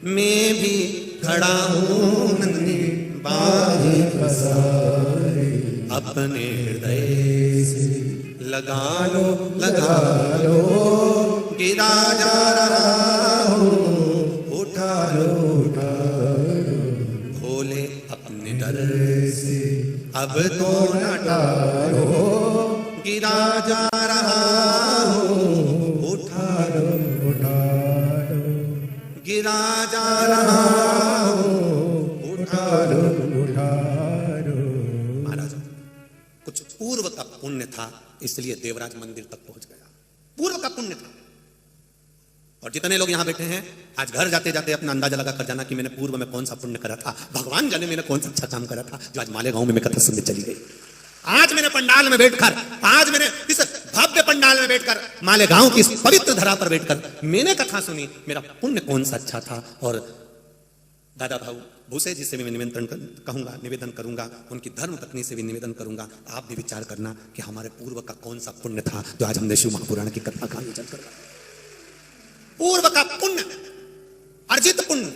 मैं भी खड़ा हूं नन्हे बाहें पसारे। अपने हृदय से लगा लो, लगा लो, गिरा जा रहा हूं, उठा लो, उठा लो, भोले अपने डर से अब तो न डालो, गिरा जा रहा हूं, उठा लो, उठा लो, गिरा जा रहा हूं, उठा लो, उठा लो। महाराज, कुछ पूर्व का पुण्य था, इसलिए देवराज मंदिर तक पहुंच गया। पूर्व का पुण्य था। और जितने लोग यहां बैठे हैं, आज घर जाते जाते अपना अंदाजा लगा कर जाना कि मैंने पूर्व में कौन सा पुण्य करा था, भगवान जाने मैंने कौन सा अच्छा काम करा था, जो आज मालेगांव में मैं कथा सुनने चली गई। आज मैंने पंडाल में बैठकर, आज मैंने इस भव्य पंडाल में बैठकर, मालेगांव की इस पवित्र धरा पर बैठकर मैंने कथा सुनी, मेरा पुण्य कौन सा अच्छा था। और दादा भाऊ भूसे जी से भी मैं निवेदन करूंगा, उनकी धर्म पत्नी से भी निवेदन करूंगा, आप भी विचार करना कि हमारे पूर्व का कौन सा पुण्य था जो आज हमने शिव महापुराण की कथा का आयोजन कर रहा है। पूर्व का पुण्य, अर्जित पुण्य,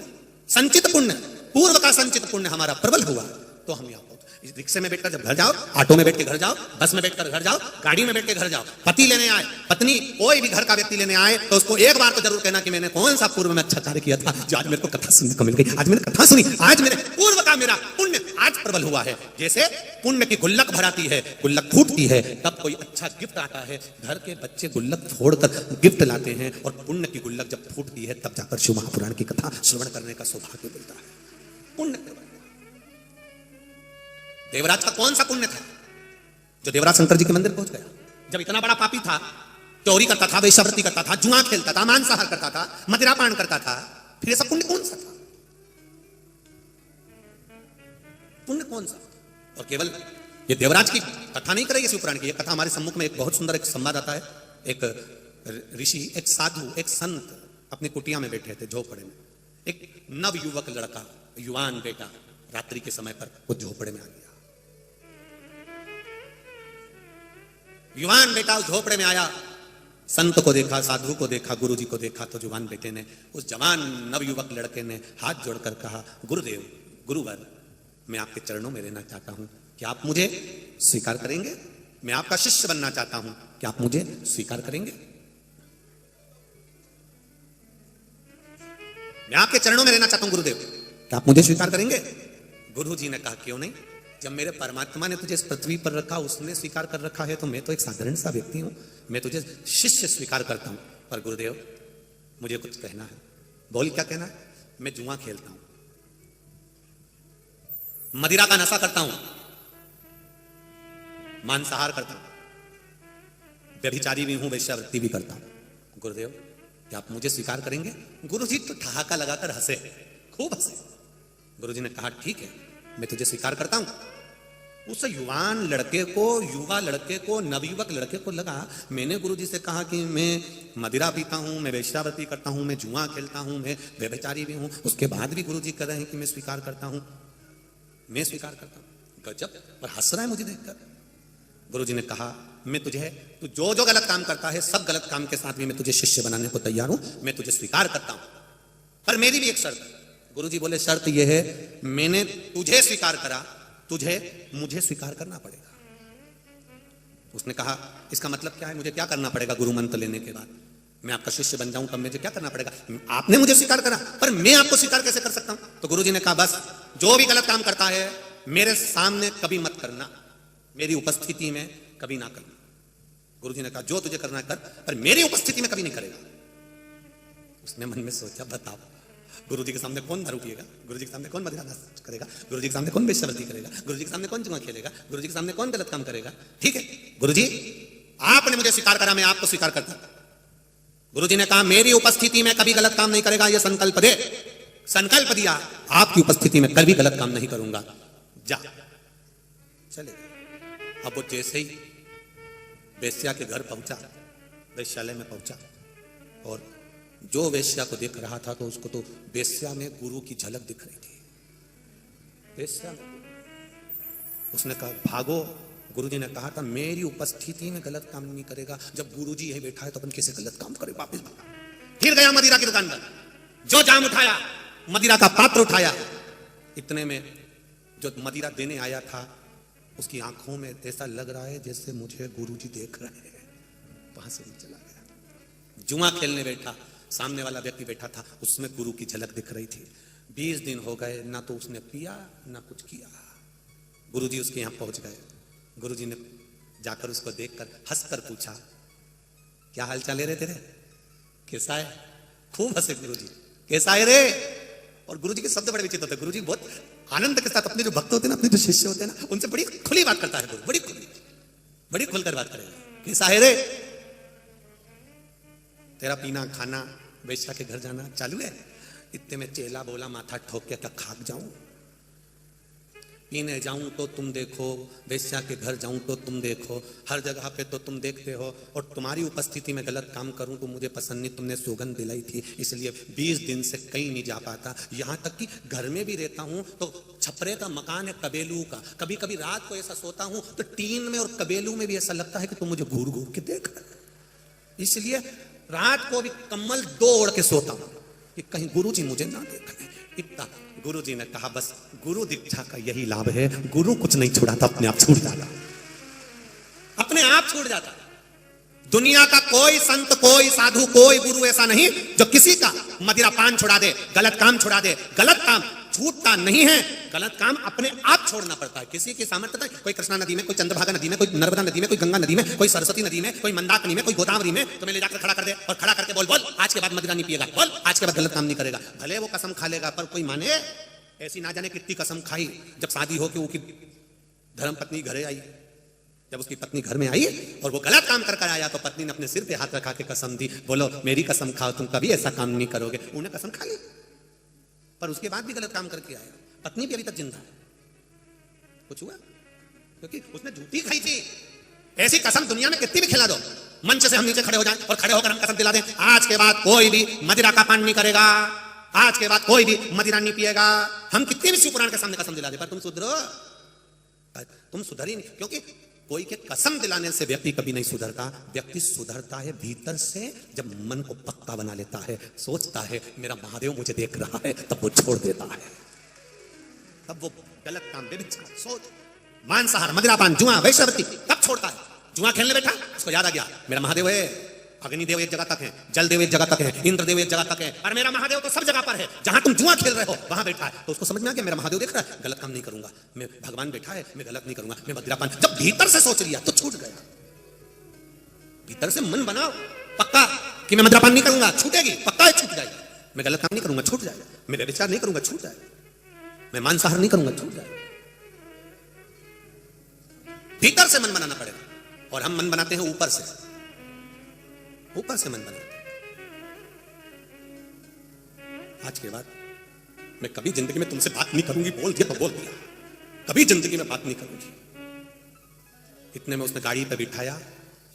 संचित पुण्य, पूर्व का संचित पुण्य हमारा प्रबल हुआ तो हम यहाँ इस रिक्शे में बैठकर जब घर जाओ, ऑटो में बैठ के घर जाओ, बस में बैठकर घर जाओ, गाड़ी में बैठ के घर जाओ, पति लेने आए, पत्नी, कोई भी घर का व्यक्ति लेने आए तो उसको एक बार तो जरूर कहना कि मैंने कौन सा पूर्व में अच्छा कार्य किया था जो आज मेरे को कथा सुनने को मिल गई। आज मैंने कथा सुनी, आज मेरे पूर्व का मेरा पुण्य आज प्रबल हुआ है। जैसे पुण्य की गुल्लक भराती है, गुल्लक फूटती है, तब कोई अच्छा गिफ्ट आता है, घर के बच्चे गुल्लक फोड़कर गिफ्ट लाते हैं और पुण्य की गुल्लक जब फूटती है तब जाकर शिव महापुराण की कथा श्रवण करने का सौभाग्य मिलता है। पुण्य देवराज का कौन सा पुण्य था जो देवराज शंकर जी के मंदिर पहुंच गया? जब इतना बड़ा पापी था, चोरी करता था, वेश्यावृत्ति करता था, जुआ खेलता था, मांसाहार करता था, मदिरापान करता था, फिर ऐसा पुण्य कौन सा था? पुण्य कौन सा? और केवल ये देवराज की कथा नहीं करेगी शिवपुराण की, ये कथा हमारे सम्मुख में एक बहुत सुंदर एक संवाद आता है। एक ऋषि, एक साधु, एक संत अपनी कुटिया में बैठे थे झोपड़े में। एक नव युवक लड़का, युवान बेटा रात्रि के समय पर वो झोपड़े में आ गया। युवान बेटा उस झोपड़े में आया, संत को देखा, साधु को देखा, गुरु जी को देखा तो जुवान बेटे ने, उस जवान नवयुवक लड़के ने हाथ जोड़कर कहा, गुरुदेव, गुरुवर, मैं आपके चरणों में रहना चाहता हूं, क्या आप मुझे स्वीकार करेंगे? मैं आपका शिष्य बनना चाहता हूं, क्या आप मुझे स्वीकार करेंगे? मैं आपके चरणों में रहना चाहता हूं गुरुदेव, क्या आप मुझे स्वीकार करेंगे? गुरु जी ने कहा, क्यों नहीं, जब मेरे परमात्मा ने तुझे इस पृथ्वी पर रखा, उसने स्वीकार कर रखा है, तो मैं तो एक साधारण सा व्यक्ति हूं, मैं तुझे शिष्य स्वीकार करता हूं। पर गुरुदेव मुझे कुछ कहना है। बोल, क्या कहना है? मैं जुआ खेलता हूं, मदिरा का नशा करता हूं, मांसाहार करता हूं, व्यभिचारी भी हूं, वेश्यावृत्ति भी करता हूं। गुरुदेव क्या आप मुझे स्वीकार करेंगे? गुरु जी तो ठहाका लगाकर हंसे, खूब हंसे। गुरु जी ने कहा, ठीक है, मैं तुझे स्वीकार करता हूं। उस युवान लड़के को, युवा लड़के को, नवयुवक लड़के को लगा, मैंने गुरुजी से कहा कि मैं मदिरा पीता हूं, मैं वेश्यावृत्ति करता हूं, मैं जुआ खेलता हूं, मैं व्यभिचारी भी हूं, उसके बाद भी गुरुजी कह रहे हैं कि मैं स्वीकार करता हूं, मैं स्वीकार करता हूं। गजब, पर हंस रहा है मुझे देखकर। गुरुजी ने कहा, मैं तुझे, तू जो जो गलत काम करता है, सब गलत काम के साथ भी मैं तुझे शिष्य बनाने को तैयार हूं, मैं तुझे स्वीकार करता हूं, पर मेरी भी एक शर्त है। गुरुजी बोले, शर्त यह है, मैंने तुझे स्वीकार करा, तुझे मुझे स्वीकार करना पड़ेगा। उसने कहा, इसका मतलब क्या है? मुझे क्या करना पड़ेगा गुरु मंत्र लेने के बाद? मैं आपका शिष्य बन जाऊं तब मुझे क्या करना पड़ेगा? आपने मुझे स्वीकार करा, पर मैं आपको स्वीकार कैसे कर सकता हूं? तो गुरुजी ने कहा, बस जो भी गलत काम करता है मेरे सामने कभी मत करना, मेरी उपस्थिति में कभी ना करना। गुरुजी ने कहा, जो तुझे करना कर, पर मेरी उपस्थिति में कभी नहीं करेगा। उसने मन में सोचा, बताओ गुरुजी के सामने कौन दारू पिएगा, गुरुजी के सामने कौन मदिरा करेगा, गुरुजी के सामने कौन वेश्यावृत्ति करेगा, गुरुजी के सामने कौन जुआ खेलेगा, गुरुजी के सामने कौन गलत काम करेगा? ठीक है गुरुजी, आपने मुझे स्वीकार करा, मैं आपको स्वीकार करता। गुरुजी ने कहा, मेरी उपस्थिति में कभी गलत काम नहीं करेगा, यह संकल्प दे। संकल्प दिया, आपकी उपस्थिति में कभी गलत काम नहीं करूंगा, जा। चले। अब वो जैसे ही वेश्या के घर पहुंचा, वेश्यालय में पहुंचा, और जो वेश्या को देख रहा था तो उसको तो वेश्या में गुरु की झलक दिख रही थी। वेश्या में उसने कहा, भागो। गुरुजी ने कहा था, मेरी उपस्थिति में गलत काम नहीं करेगा, जब गुरुजी यही बैठा है तो अपन कैसे गलत काम करे? वापस भागा। फिर गया मदिरा की दुकान पर, जो जाम उठाया, मदिरा का पात्र उठाया। इतने में जो मदिरा देने आया था उसकी आंखों में ऐसा लग रहा है जैसे मुझे गुरुजी देख रहे हैं, वहां से ही चला गया। जुआ खेलने बैठा, सामने वाला व्यक्ति बैठा था, उसमें गुरु की झलक दिख रही थी। 20 दिन हो गए, ना तो उसने पिया ना कुछ किया। गुरुजी उसके यहां पहुंच गए। गुरुजी ने जाकर उसको देखकर हंसकर पूछा, क्या हाल चाल है रे तेरे, कैसा है? खूब हंसे गुरुजी, कैसा है रे? और गुरुजी के शब्द बड़े विचित्र होते हैं। गुरुजी बहुत आनंद के साथ अपने जो भक्त होते हैं ना, अपने जो शिष्य होते हैं ना, उनसे बड़ी खुली बात करता है गुरु, बड़ी खुलकर बात करेगा। कैसा है रे? तेरा पीना खाना, वेश्या के घर जाना चालू है? इतने में चेला बोला, माथा ठोक के क्या खाक जाऊं? पीने जाऊं तो तुम देखो, वेश्या के घर जाऊं तो तुम देखो, हर जगह पे तो तुम देखते हो, और तुम्हारी उपस्थिति में गलत काम करूं तो मुझे पसंद नहीं। तुमने सौगंध दिलाई थी, इसलिए 20 दिन से कहीं नहीं जा पाता। यहाँ तक कि घर में भी रहता हूं तो छपरे का मकान है कबेलू का, कभी कभी रात को ऐसा सोता हूं तो टीन में और कबेलू में भी ऐसा लगता है कि तुम मुझे घूर घूर के देख रहे हो। इसलिए रात को भी कम्बल 2 ओढ़ के सोता हूं कि कहीं गुरुजी मुझे ना देख ले। इतना गुरुजी ने कहा, बस गुरु दीक्षा का यही लाभ है, गुरु कुछ नहीं छुड़ाता, अपने आप छूट जाता, अपने आप छूट जाता। दुनिया का कोई संत, कोई साधु, कोई गुरु ऐसा नहीं जो किसी का मदिरा पान छुड़ा दे, गलत काम छुड़ा दे। गलत काम छूटता नहीं है, गलत काम अपने आप छोड़ना पड़ता है। किसी की सामर्थ्य नहीं। कोई कृष्णा नदी में, कोई चंद्रभागा नदी में, कोई नर्मदा नदी में, कोई गंगा नदी में, कोई सरस्वती नदी में, कोई मंदाकिनी में, कोई गोदावरी में तुम्हें ले जाकर खड़ा कर दे और खड़ा करके बोल बोल आज के बाद मदिरा नहीं पिएगा, बोल आज के बाद गलत काम नहीं करेगा। भले वो कसम खा लेगा पर कोई माने। ऐसी ना जाने कितनी कसम खाई। जब शादी हो के उसकी धर्म पत्नी घरे आई, जब उसकी पत्नी घर में आई और वो गलत काम कर आया तो पत्नी ने अपने सिर पे हाथ रखा के कसम दी, बोलो मेरी कसम खाओ तुम कभी ऐसा काम नहीं करोगे। उन्हें कसम खा ली पर उसके बाद भी गलत काम करके आया। पत्नी भी अभी तक जिंदा है। कुछ हुआ क्योंकि उसने झूठी खाई थी। ऐसी कसम दुनिया में कितनी भी खिला दो, मंच से हम नीचे खड़े हो जाएं और खड़े होकर हम कसम दिला दें आज के बाद कोई भी मदिरा का पान नहीं करेगा, आज के बाद कोई भी मदिरा नहीं पिएगा। हम कितने भी शिव पुराण के सामने कसम दिला दे पर तुम सुधरो, तुम सुधर ही नहीं। क्योंकि कोई के कसम दिलाने से व्यक्ति कभी नहीं सुधरता। व्यक्ति सुधरता है भीतर से, जब मन को पक्का बना लेता है, सोचता है मेरा महादेव मुझे देख रहा है, तब वो छोड़ देता है। तब वो गलत काम, बेविचार सोच, मांसाहार, मदिरापान, जुआ, वैश्यवृत्ति तब छोड़ता है। जुआ खेलने बैठा, उसको याद आ गया मेरा महादेव है। अग्निदेव एक जगह तक है, जलदेव एक जगह तक है, इंद्रदेव एक जगह तक है, और मेरा महादेव तो सब जगह पर है। जहां तुम जुआ खेल रहे हो वहां बैठा है। तो उसको समझ में आ गया मेरा महादेव देख रहा है, गलत काम नहीं करूंगा, मैं भगवान बैठा है, मैं गलत नहीं करूंगा, मैं मदिरापान। जब भीतर से सोच लिया तो छूट गया। भीतर से मन बनाओ पक्का कि मैं मदिरापान नहीं करूंगा, छूटेगी, पक्का है छूट जाएगी। मैं गलत काम नहीं करूंगा, छूट जाएगा। मैं व्यभिचार नहीं करूंगा, छूट जाएगा। मैं मांसाहार नहीं करूंगा, छूट जाएगा। भीतर से मन बनाना पड़ेगा। और हम मन बनाते हैं ऊपर से, ऊपर से मन बनाते हैं। आज के बाद मैं कभी जिंदगी में तुमसे बात नहीं करूंगी, बोल दिया तो बोल दिया, कभी जिंदगी में बात नहीं करूंगी। इतने में उसने गाड़ी पे बिठाया,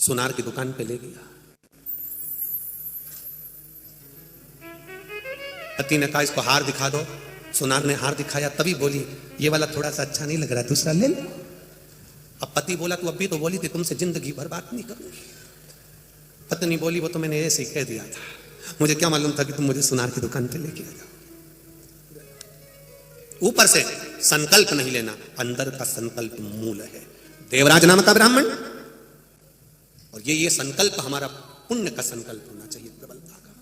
सुनार की दुकान पे ले गया। पति ने कहा इसको हार दिखा दो। सुनार ने हार दिखाया, तभी बोली ये वाला थोड़ा सा अच्छा नहीं लग रहा, दूसरा ले लो। अब पति बोला तू अभी तो बोली थी तुमसे जिंदगी भर बात नहीं करूंगी। पत्नी बोली वो तो मैंने ऐसे ही कह दिया था, मुझे क्या मालूम था कि तुम मुझे सुनार की दुकान पे लेके आ जाओ। ऊपर से संकल्प नहीं लेना, अंदर का संकल्प मूल है। देवराज नाम का ब्राह्मण, और ये संकल्प हमारा पुण्य का संकल्प होना चाहिए, प्रबलता का।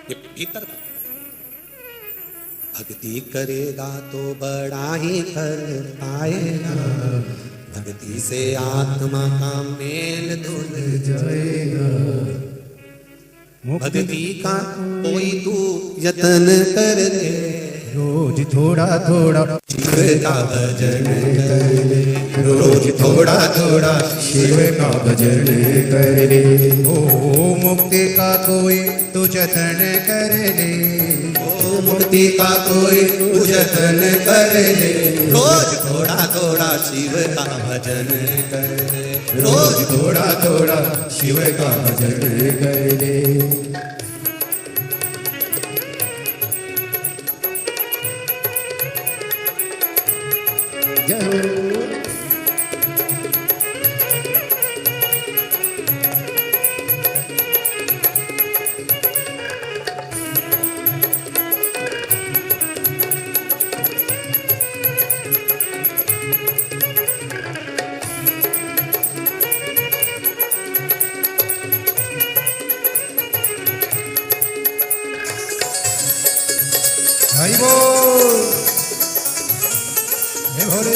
ये भीतर का। भक्ति करेगा तो बड़ा ही कर पाएगा, भक्ति से आत्मा का मेल धुल जाएगा। भक्ति का कोई तू यत्न कर ले, रोज थोड़ा थोड़ा शिव का भजन कर ले, रोज थोड़ा थोड़ा शिव का भजन कर ले। ओ मुक्ति का कोई तू जतन कर ले, मुक्ति का कोई जतन कर ले, रोज थोड़ा थोड़ा शिव का भजन कर ले, रोज थोड़ा थोड़ा शिव का भजन कर ले। हरि बोल, हे भोले।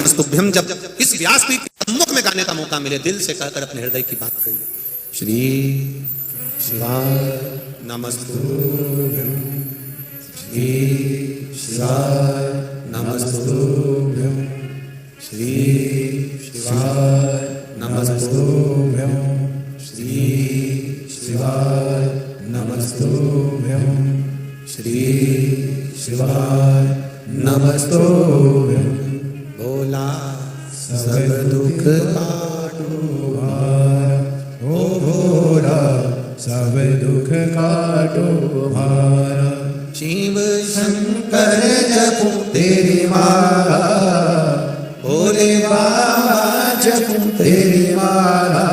नमस्तुभ्यम जब इस व्यासपीठ के सम्मुख में गाने का मौका मिले, दिल से कहकर अपने हृदय की बात कहिए। श्री शिवाय नमस्तुभ्यम, श्री शिवाय नमस्तुभ्यम, श्री शिवाय नमस्तुभ्यम, श्री शिवाय नमस्तुभ्यम, श्री शिवाय नमस्तुभ्यम। भोला सब दुख काटो भार, ओ भोला सब दुख काटो भार। शिव शंकर जपो तेरी माला, भोले बाबा जपूं तेरी माला।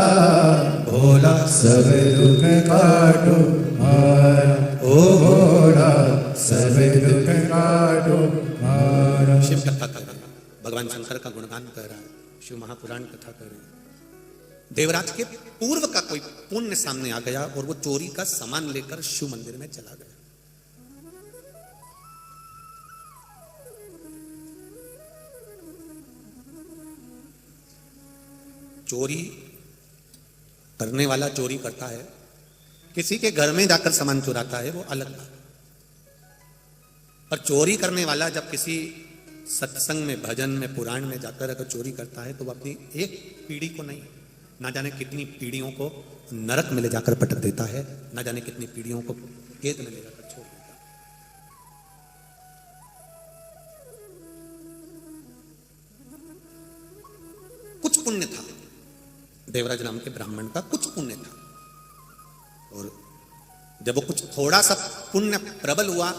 भोला सब दुख काटो भार, ओ भोला सब दुख काटो भार। शिव कथा कर रहा है, भगवान शंकर का गुणगान कर रहा है, शिव महापुराण कथा कर रहे हैं। देवराज के पूर्व का कोई पुण्य सामने आ गया और वो चोरी का सामान लेकर शिव मंदिर में चला गया। चोरी करने वाला चोरी करता है, किसी के घर में जाकर सामान चुराता है, वो अलग बात। पर चोरी करने वाला जब किसी सत्संग में, भजन में, पुराण में जाकर अगर चोरी करता है तो वो अपनी एक पीढ़ी को नहीं, ना जाने कितनी पीढ़ियों को नरक में ले जाकर पटक देता है, ना जाने कितनी पीढ़ियों को कैद में ले जाकर छोड़ देता है। कुछ पुण्य था देवराज नाम के ब्राह्मण का, कुछ पुण्य था, और जब वो कुछ थोड़ा सा पुण्य प्रबल हुआ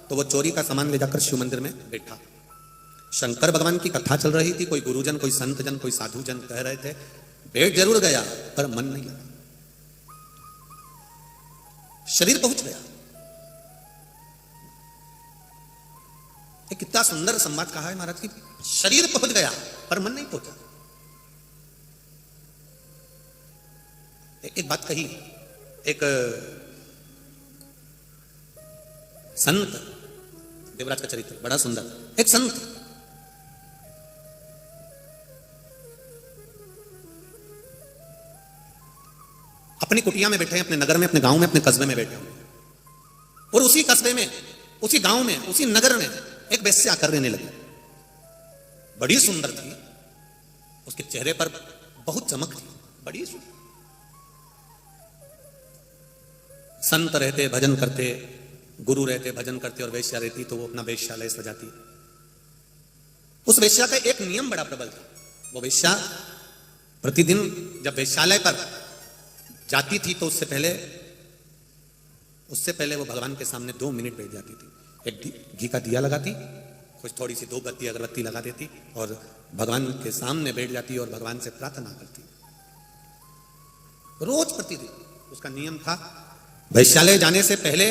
तो वो चोरी का सामान ले जाकर शिव मंदिर में बैठा। शंकर भगवान की कथा चल रही थी, कोई गुरुजन, कोई संतजन, कोई साधुजन कह रहे थे, बैठ जरूर गया पर मन नहीं लगा, शरीर पहुंच गया। कितना सुंदर संवाद कहा है महाराज की, शरीर पहुंच गया पर मन नहीं पहुंचा। एक बात कही, एक संत, देवराज का चरित्र बड़ा सुंदर। एक संत अपनी कुटिया में बैठे हैं, अपने नगर में, अपने गांव में, अपने कस्बे में बैठे हैं, और उसी कस्बे में, उसी गांव में, उसी नगर में एक वेश्या आकर रहने लगी। बड़ी सुंदर थी, उसके चेहरे पर बहुत चमक थी, बड़ी सुंदर। संत रहते, भजन करते, गुरु रहते, भजन करते, और वेश्या रहती तो वो अपना वेश्यालय सजाती। उस वेश्या का एक नियम बड़ा प्रबल था। वो वेश्या प्रतिदिन जब वेश्यालय पर जाती थी तो उससे पहले वो भगवान के सामने 2 मिनट बैठ जाती थी। एक घी का दिया लगाती, कुछ थोड़ी सी धूपबत्ती अगरबत्ती लगा देती और भगवान के सामने बैठ जाती और भगवान से प्रार्थना करती। रोज प्रतिदिन उसका नियम था। वैश्यालय जाने से पहले,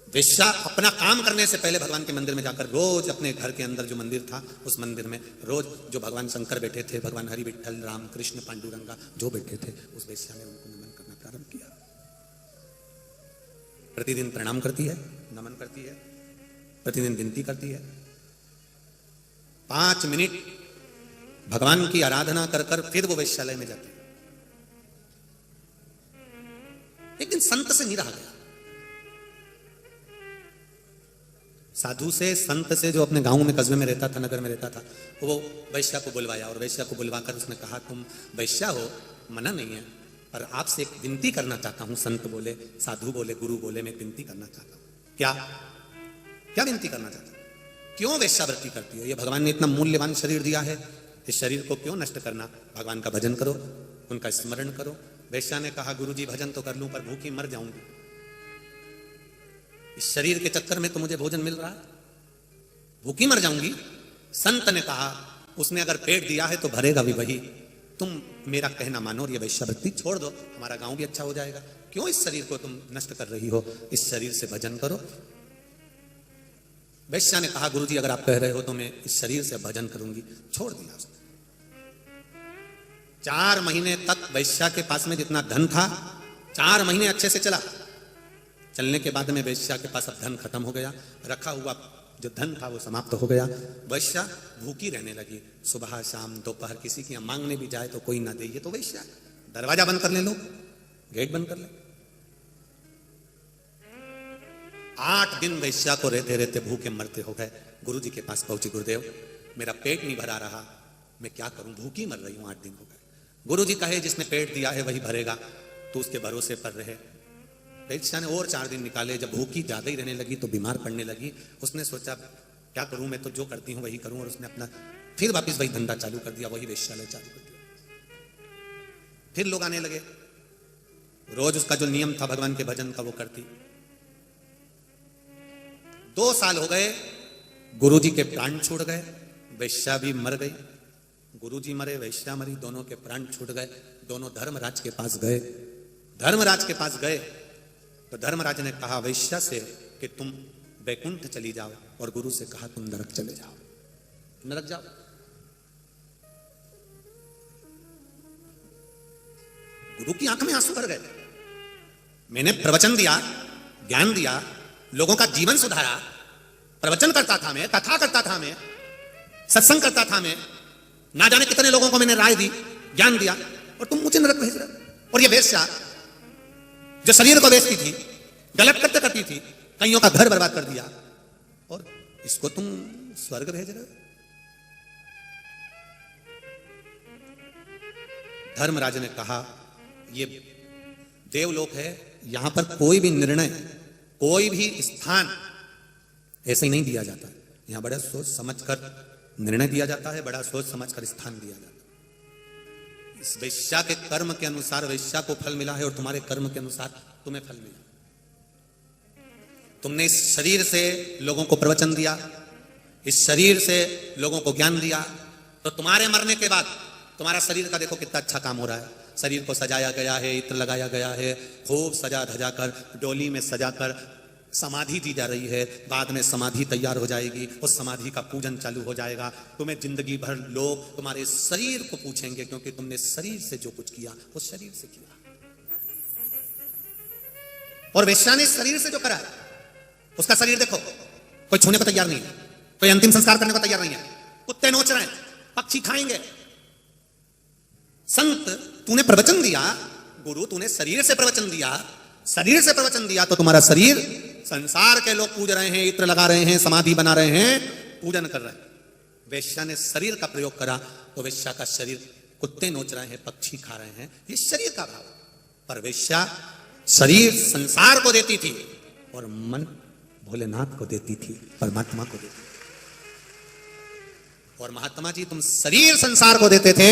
वेश्या अपना काम करने से पहले भगवान के मंदिर में जाकर रोज अपने घर के अंदर जो मंदिर था उस मंदिर में रोज जो भगवान शंकर बैठे थे, भगवान हरि, विठ्ठल, राम, कृष्ण, पांडुरंगा जो बैठे थे, उस वेश्या ने उनको नमन करना प्रारंभ किया। प्रतिदिन प्रणाम करती है, नमन करती है, प्रतिदिन विनती करती है। 5 मिनट भगवान की आराधना कर कर फिर वो वेश्यालय में जाती है। एक दिन संत से नहीं रहा गया। साधु से, संत से, जो अपने गांव में, कस्बे में रहता था, नगर में रहता था, वो वैश्या को बुलवाया और वैश्या को बुलवाकर उसने कहा, तुम वैश्या हो, मना नहीं है, पर आपसे एक विनती करना चाहता हूं। संत बोले, साधु बोले, गुरु बोले, मैं विनती करना चाहता हूं। क्या क्या विनती करना चाहता हूं? क्यों वेश्यावृत्ति करती हो? ये भगवान ने इतना मूल्यवान शरीर दिया है, इस शरीर को क्यों नष्ट करना? भगवान का भजन करो, उनका स्मरण करो। वेश्या ने कहा, गुरुजी भजन तो कर लूं पर भूखी मर जाऊंगी, इस शरीर के चक्कर में तो मुझे भोजन मिल रहा है, भूखी मर जाऊंगी। संत ने कहा, उसने अगर पेट दिया है तो भरेगा भी वही, तुम मेरा कहना मानो और ये वेश्यावृत्ति छोड़ दो, हमारा गांव भी अच्छा हो जाएगा। क्यों इस शरीर को तुम नष्ट कर रही हो? इस शरीर से भजन करो। वेश्या ने कहा, गुरुजी अगर आप कह रहे हो तो मैं इस शरीर से भजन करूंगी। छोड़ दिया उसने। 4 महीने तक वेश्या के पास में जितना धन था, 4 महीने अच्छे से चला। चलने के बाद में वेश्या के पास अब धन खत्म हो गया, रखा हुआ जो धन था वो समाप्त हो गया। वैश्या भूखी रहने लगी, सुबह शाम दोपहर किसी की यहाँ मांगने भी जाए तो कोई ना दे। ये तो वैश्या, दरवाजा बंद कर ले लोग, गेट बंद कर ले। 8 दिन वैश्या को रहते रहते भूखे मरते हो गए। गुरु जी के पास पहुंची, गुरुदेव मेरा पेट नहीं भरा रहा, मैं क्या करूं, भूखी मर रही हूं, 8 दिन हो गए। गुरु जी कहे जिसने पेट दिया है वही भरेगा, तो उसके भरोसे पर रहे। वैश्या ने और 4 दिन निकाले। जब भूखी ज्यादा ही रहने लगी तो बीमार पड़ने लगी। उसने सोचा क्या करूं, मैं तो जो करती हूं वही करूं, और उसने अपना फिर वापस वही धंधा चालू कर दिया, वही वेश्यालय चालू कर दिया। फिर लोग आने लगे, रोज उसका जो नियम था भगवान के भजन का वो करती। 2 साल हो गए, गुरु जी के प्राण छूट गए, वैश्या भी मर गई। गुरु जी मरे, वैश्या मरी, दोनों के प्राण छूट गए। दोनों धर्मराज के पास गए। धर्मराज के पास गए तो धर्मराज ने कहा वैश्या से कि तुम वैकुंठ चली जाओ, और गुरु से कहा तुम नरक चले जाओ, नरक जाओ। गुरु की आंख में आंसू भर गए। मैंने प्रवचन दिया, ज्ञान दिया, लोगों का जीवन सुधारा, प्रवचन करता था मैं, कथा करता था मैं, सत्संग करता था मैं, ना जाने कितने लोगों को मैंने राय दी, ज्ञान दिया, और तुम मुझे नरक भेज रहे। और ये वेश्या जो शरीर को बेचती थी, गलत करते करती थी, कईयों का घर बर्बाद कर दिया, और इसको तुम स्वर्ग भेज रहे हो। धर्मराज ने कहा ये देवलोक है, यहां पर कोई भी निर्णय, कोई भी स्थान ऐसे ही नहीं दिया जाता। यहां बड़ा सोच समझकर निर्णय दिया जाता है, बड़ा सोच समझकर स्थान दिया जाता है। इस वैश्या के कर्म के अनुसार वैश्या को फल मिला है, और तुम्हारे कर्म के अनुसार तुम्हें फल मिला। तुमने इस शरीर से लोगों को प्रवचन दिया, इस शरीर से लोगों को ज्ञान दिया, तो तुम्हारे मरने के बाद तुम्हारा शरीर का देखो कितना अच्छा काम हो रहा है। शरीर को सजाया गया है, इत्र लगाया गया है, खूब सजा धजा कर, डोली में सजा कर समाधि दी जा रही है। बाद में समाधि तैयार हो जाएगी, उस समाधि का पूजन चालू हो जाएगा। तुम्हें जिंदगी भर लोग तुम्हारे शरीर को पूछेंगे, क्योंकि तुमने शरीर से जो कुछ किया वो शरीर से किया। और वेश्या ने शरीर से जो करा, उसका शरीर देखो, कोई छूने को तैयार नहीं है, कोई अंतिम संस्कार करने को तैयार नहीं है। कुत्ते नोच रहे हैं, पक्षी खाएंगे। संत तूने प्रवचन दिया, गुरु तूने शरीर से प्रवचन दिया, शरीर से प्रवचन दिया, तो तुम्हारा शरीर संसार के लोग पूज रहे हैं, इत्र लगा रहे हैं, समाधि बना रहे हैं, पूजन कर रहे हैं। वेश्या ने शरीर का प्रयोग करा, तो वेश्या का शरीर कुत्ते नोच रहे हैं, पक्षी खा रहे हैं, ये शरीर का भाव। पर वेश्या शरीर संसार को देती थी, और मन भोलेनाथ को देती थी, परमात्मा को देती थी। और महात्मा जी तुम शरीर संसार को देते थे,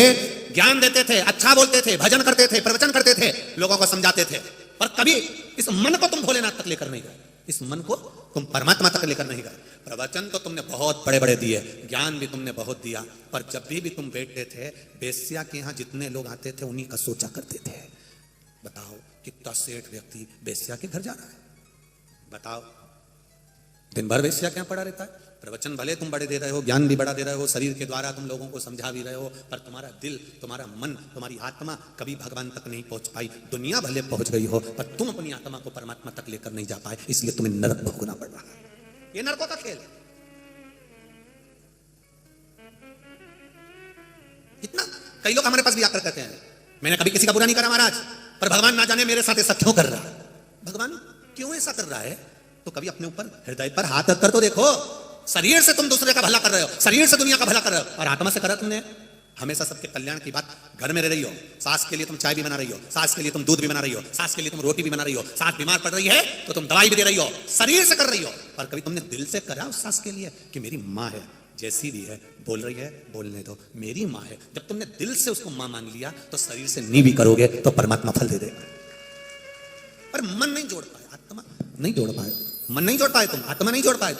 ज्ञान देते थे, अच्छा बोलते थे, भजन करते थे, प्रवचन करते थे, लोगों को समझाते थे, पर कभी इस मन को तुम भोलेनाथ तक लेकर नहीं गए, इस मन को तुम परमात्मा तक लेकर नहीं गए। प्रवचन तो तुमने बहुत बड़े बड़े दिए, ज्ञान भी तुमने बहुत दिया, पर जब भी तुम बैठते थे, वेश्या के यहां जितने लोग आते थे उन्हीं का सोचा करते थे। बताओ कितना सेठ व्यक्ति वेश्या के घर जा रहा है, बताओ दिन भर वेश्या क्या पड़ा रहता है। प्रवचन भले तुम बड़े दे रहे हो, ज्ञान भी बड़ा दे रहे हो, शरीर के द्वारा तुम लोगों को समझा भी रहे हो, पर तुम्हारा दिल, तुम्हारा मन, तुम्हारी आत्मा कभी भगवान तक नहीं पहुंच पाई। दुनिया भले पहुंच गई हो, पर तुम अपनी आत्मा को परमात्मा तक लेकर नहीं जा पाए, इसलिए तुम्हें नरक भोगना पड़ रहा है। ये नरकों का खेल है। इतना कई लोग हमारे पास भी आकर कहते हैं मैंने कभी किसी का बुरा नहीं करा महाराज, पर भगवान ना जाने मेरे साथ ऐसा क्यों कर रहा है। भगवान क्यों ऐसा कर रहा है, तो कभी अपने ऊपर हृदय पर हाथ रखकर तो देखो। शरीर से तुम दूसरे का भला कर रहे हो, शरीर से दुनिया का भला कर रहे हो, और आत्मा से करा तुमने हमेशा सबके कल्याण की बात। घर में रह रही हो, सास के लिए तुम चाय भी बना रही हो, सास के लिए तुम दूध भी बना रही हो, सास के लिए तुम रोटी भी बना रही हो, सास बीमार पड़ रही है तो तुम दवाई भी दे रही हो, शरीर से कर रही हो, पर कभी तुमने दिल से करा उस सास के लिए कि मेरी माँ है, जैसी भी है, बोल रही है बोलने दो, मेरी माँ है। जब तुमने दिल से उसको माँ मान लिया, तो शरीर से नहीं भी करोगे तो परमात्मा फल दे देगा। पर मन नहीं जोड़ पाए, आत्मा नहीं जोड़ पाए, मन नहीं जोड़ पाए, तुम आत्मा नहीं जोड़ पाए,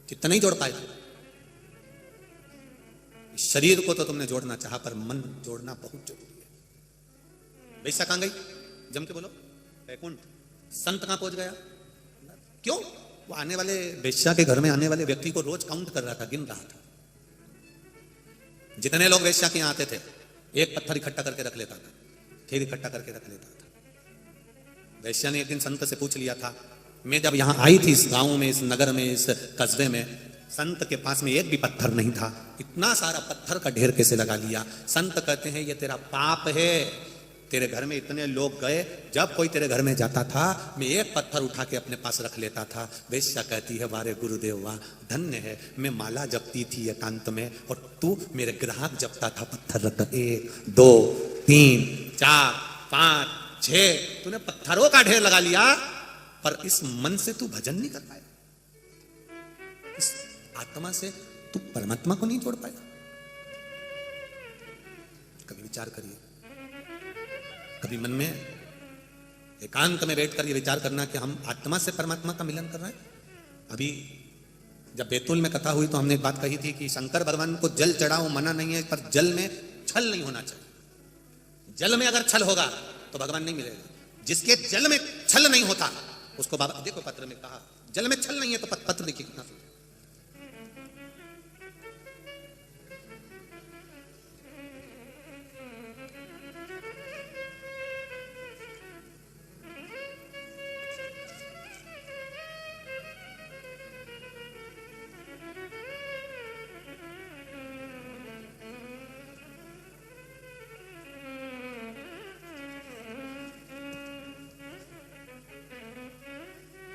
चित्त नहीं जोड़ पाए। शरीर को तो तुमने जोड़ना चाहा, पर मन जोड़ना बहुत जरूरी है। वैसा कहां गई, जम के बोलो, वैकुंठ। संत कहां पहुंच गया, क्यों? वो आने वाले वेश्या के घर में आने वाले व्यक्ति को रोज काउंट कर रहा था, गिन रहा था। जितने लोग वेश्या के यहां आते थे, एक पत्थर इकट्ठा करके रख लेता था, फिर इकट्ठा करके रख लेता था। वेश्या ने एक दिन संत से पूछ लिया था मैं जब यहाँ आई थी इस गांव में, इस नगर में, इस कस्बे में, संत के पास में एक भी पत्थर नहीं था। इतना सारा पत्थर का ढेर कैसे लगा लिया? संत कहते हैं ये तेरा पाप है। तेरे घर में इतने लोग गए, जब कोई तेरे घर में जाता था मैं एक पत्थर उठा के अपने पास रख लेता था। वेश्या कहती है वारे गुरुदेव वाह, धन्य है, मैं माला जपती थी एकांत में और तू मेरे ग्राहक जपता था पत्थर रख। 1 2 3 4 5 6 तूने पत्थरों का ढेर लगा लिया, पर इस मन से तू भजन नहीं कर पाया, इस आत्मा से तू परमात्मा को नहीं जोड़ पाया। कभी विचार करिए, कभी मन में एकांत में बैठकर ये विचार करना कि हम आत्मा से परमात्मा का मिलन कर रहे हैं। अभी जब बैतूल में कथा हुई तो हमने एक बात कही थी कि शंकर भगवान को जल चढ़ाओ मना नहीं है, पर जल में छल नहीं होना चाहिए। जल में अगर छल होगा तो भगवान नहीं मिलेगा। जिसके जल में छल नहीं होता उसको बाबा देखो पत्र में कहा, जल में छल नहीं है तो पत्र देखिए कितना सुंदर।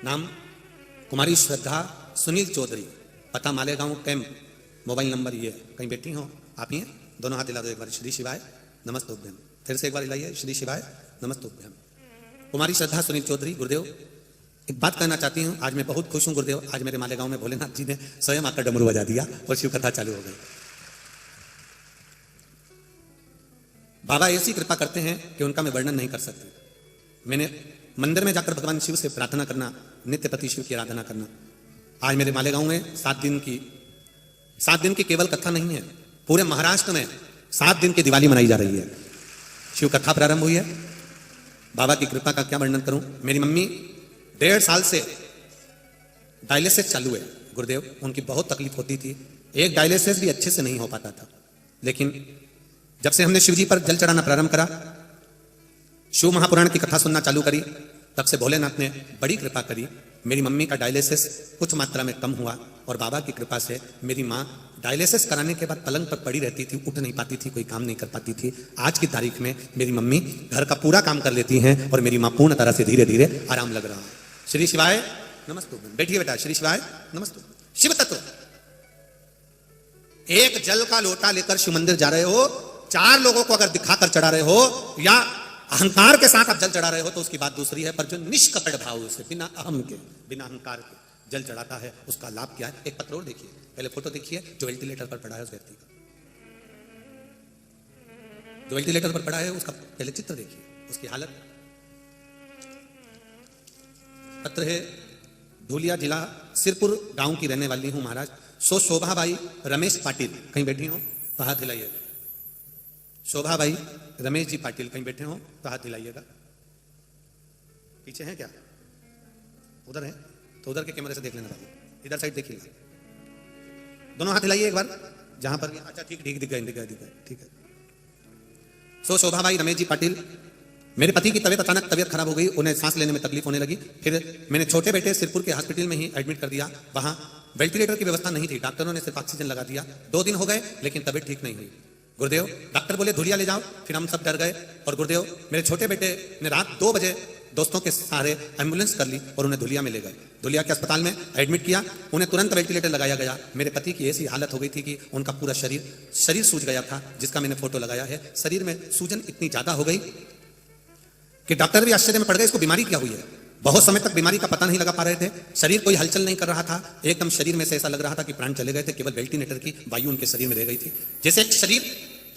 नाम कुमारी श्रद्धा सुनील चौधरी, पता मालेगांव कैंप, मोबाइल नंबर ये। कहीं बैठी हो आप? ही हैं? दोनों हाथ हिला दो एक बार। श्री शिवाय नमस्तुभ्यम। फिर से एक बार हिलाइए, श्री शिवाय नमस्तुभ्यम। कुमारी श्रद्धा सुनील चौधरी। गुरुदेव एक बात कहना चाहती हूँ, आज मैं बहुत खुश हूँ गुरुदेव। आज मेरे मालेगांव में भोलेनाथ जी ने स्वयं आकर डमरू बजा दिया और शिव कथा चालू हो गई। बाबा ऐसी कृपा करते हैं कि उनका मैं वर्णन नहीं कर सकती। मैंने मंदिर में जाकर भगवान शिव से प्रार्थना करना, नित्य प्रति शिव की आराधना करना। आज मेरे मालेगांव में 7 दिन की केवल कथा नहीं है, पूरे महाराष्ट्र में 7 दिन की दिवाली मनाई जा रही है। शिव कथा प्रारंभ हुई है। बाबा की कृपा का क्या वर्णन करूं। मेरी मम्मी 1.5 साल से डायलिसिस चालू है गुरुदेव। उनकी बहुत तकलीफ होती थी, एक डायलिसिस भी अच्छे से नहीं हो पाता था। लेकिन जब से हमने शिव जी पर जल चढ़ाना प्रारंभ करा, शिव महापुराण की कथा सुनना चालू करी, तब से भोलेनाथ ने बड़ी कृपा करी। मेरी मम्मी का डायलिसिस कुछ मात्रा में कम हुआ और बाबा की कृपा से मेरी माँ डायलिसिस कराने के बाद पलंग पर पड़ी रहती थी, उठ नहीं पाती थी, कोई काम नहीं कर पाती थी। आज की तारीख में मेरी मम्मी घर का पूरा काम कर लेती हैं और मेरी माँ पूर्ण तरह से धीरे धीरे आराम लग रहा है। श्री शिवाय नमस्तुभ्यम। बैठिए बेटा। श्री शिवाय नमस्तुभ्यम। शिव तत्व, एक जल का लोटा लेकर शिव मंदिर जा रहे हो, 4 लोगों को अगर दिखाकर चढ़ा रहे हो या अहंकार के साथ आप जल चढ़ा रहे हो तो उसकी बात दूसरी है, पर जो निष्कपट भाव से बिना अहम के, बिना अहंकार के जल चढ़ाता है उसका लाभ क्या है। एक पत्र और देखिए, पहले फोटो देखिए जो वेंटिलेटर पर पड़ा है उस व्यक्ति का, जो वेंटिलेटर पर पड़ा है उसका पहले चित्र देखिए, उसकी हालत। पत्र है धूलिया जिला सिरपुर गांव की रहने वाली हूं महाराज। सो शोभाबाई रमेश पाटिल, कहीं बैठी हो तो हाथ हिलाइए। शोभाबाई रमेश जी पाटिल कहीं बैठे हो तो हाथ हिलाइएगा। पीछे हैं क्या? उधर है तो उधर के कैमरे से देख लेना भाई, इधर साइड देखिएगा। दोनों हाथ हिलाइए एक बार, जहां पर भी। अच्छा ठीक ठीक, दिख गए ठीक है। सो शोभाबाई रमेश जी पाटिल, मेरे पति की अचानक तबीयत खराब हो गई, उन्हें सांस लेने में तकलीफ होने लगी। फिर मैंने छोटे बेटे सिरपुर के हॉस्पिटल में ही एडमिट कर दिया। वहां वेंटिलेटर की व्यवस्था नहीं थी, डॉक्टरों ने सिर्फ ऑक्सीजन लगा दिया। 2 दिन हो गए लेकिन तबीयत ठीक नहीं हुई। गुरुदेव डॉक्टर बोले धुलिया ले जाओ, फिर हम सब डर गए। और गुरुदेव मेरे छोटे बेटे ने रात 2 बजे दोस्तों के सहारे एम्बुलेंस कर ली और उन्हें धुलिया में ले गए। धुलिया के अस्पताल में एडमिट किया, उन्हें तुरंत वेंटिलेटर लगाया गया। मेरे पति की ऐसी हालत हो गई थी कि उनका पूरा शरीर सूज गया था, जिसका मैंने फोटो लगाया है। शरीर में सूजन इतनी ज्यादा हो गई कि डॉक्टर भी आश्चर्य में पड़ गए, इसको बीमारी क्या हुई है। बहुत समय तक बीमारी का पता नहीं लगा पा रहे थे, शरीर कोई हलचल नहीं कर रहा था। एकदम शरीर में से ऐसा लग रहा था कि प्राण चले गए थे, केवल वेंटिलेटर की वायु उनके शरीर में रह गई थी। जैसे एक शरीर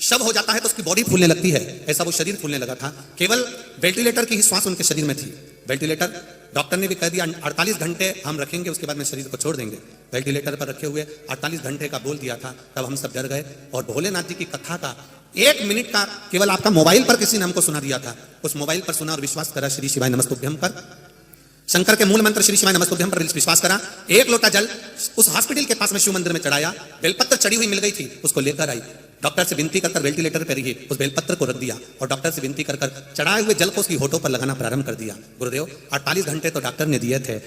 शव हो जाता है तो उसकी बॉडी फूलने लगती है, ऐसा वो शरीर फूलने लगा था। केवल वेंटिलेटर की ही श्वास उनके शरीर में थी। वेंटिलेटर डॉक्टर ने भी कह दिया 48 घंटे हम रखेंगे, उसके बाद में शरीर को छोड़ देंगे। वेंटिलेटर पर रखे हुए 48 घंटे का बोल दिया था, तब हम सब डर गए। और भोलेनाथ जी की कथा का 1 मिनट का केवल आपका मोबाइल पर किसी ने हमको सुना दिया था, उस मोबाइल पर सुना और विश्वास करा। श्री शिवाय नमस्तुभ्यम पर, शंकर के मूल मंत्र श्री शिवाय नमस्तुभ्यम पर विश्वास करा। 1 लोटा जल उस हॉस्पिटल के पास में शिव मंदिर में चढ़ाया। बेलपत्र चढ़ी हुई मिल गई थी, उसको लेकर आई। डॉक्टर से विनती कर वेंटिलेटर पर ही उस बेलपत्र को रख दिया और डॉक्टर से विनती कर चढ़ाए हुए जल को उसकी होठों पर लगाना प्रारंभ कर दिया। गुरुदेव 48 घंटे तो डॉक्टर ने दिए थे,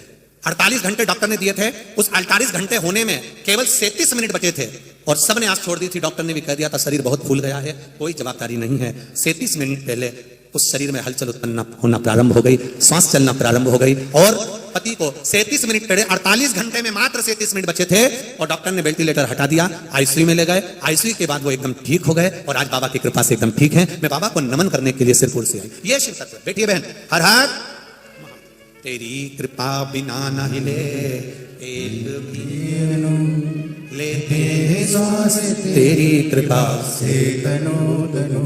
48 घंटे डॉक्टर ने दिए थे, उस 48 घंटे होने में केवल 37 मिनट बचे थे और सबने आस छोड़ दी थी। डॉक्टर ने भी कह दिया था शरीर बहुत फूल गया है, कोई जवाबदारी नहीं है। 37 मिनट पहले उस शरीर में हलचल उत्पन्न होना प्रारंभ हो गई, सांस चलना प्रारंभ हो गई और पति को 37 मिनट पहले 48 घंटे में मात्र 37 मिनट बचे थे और डॉक्टर ने वेंटिलेटर हटा दिया, आईसीयू में ले गए। आईसीयू के बाद वो एकदम ठीक हो गए और आज बाबा की कृपा से एकदम ठीक है। मैं बाबा को नमन करने के लिए सिरपुर से आई। ये शिव तत्व। बेटिए बहन, हर हर तेरी कृपा बिना न हिले एक भी लेते सांस, तेरी कृपा से तनो तनो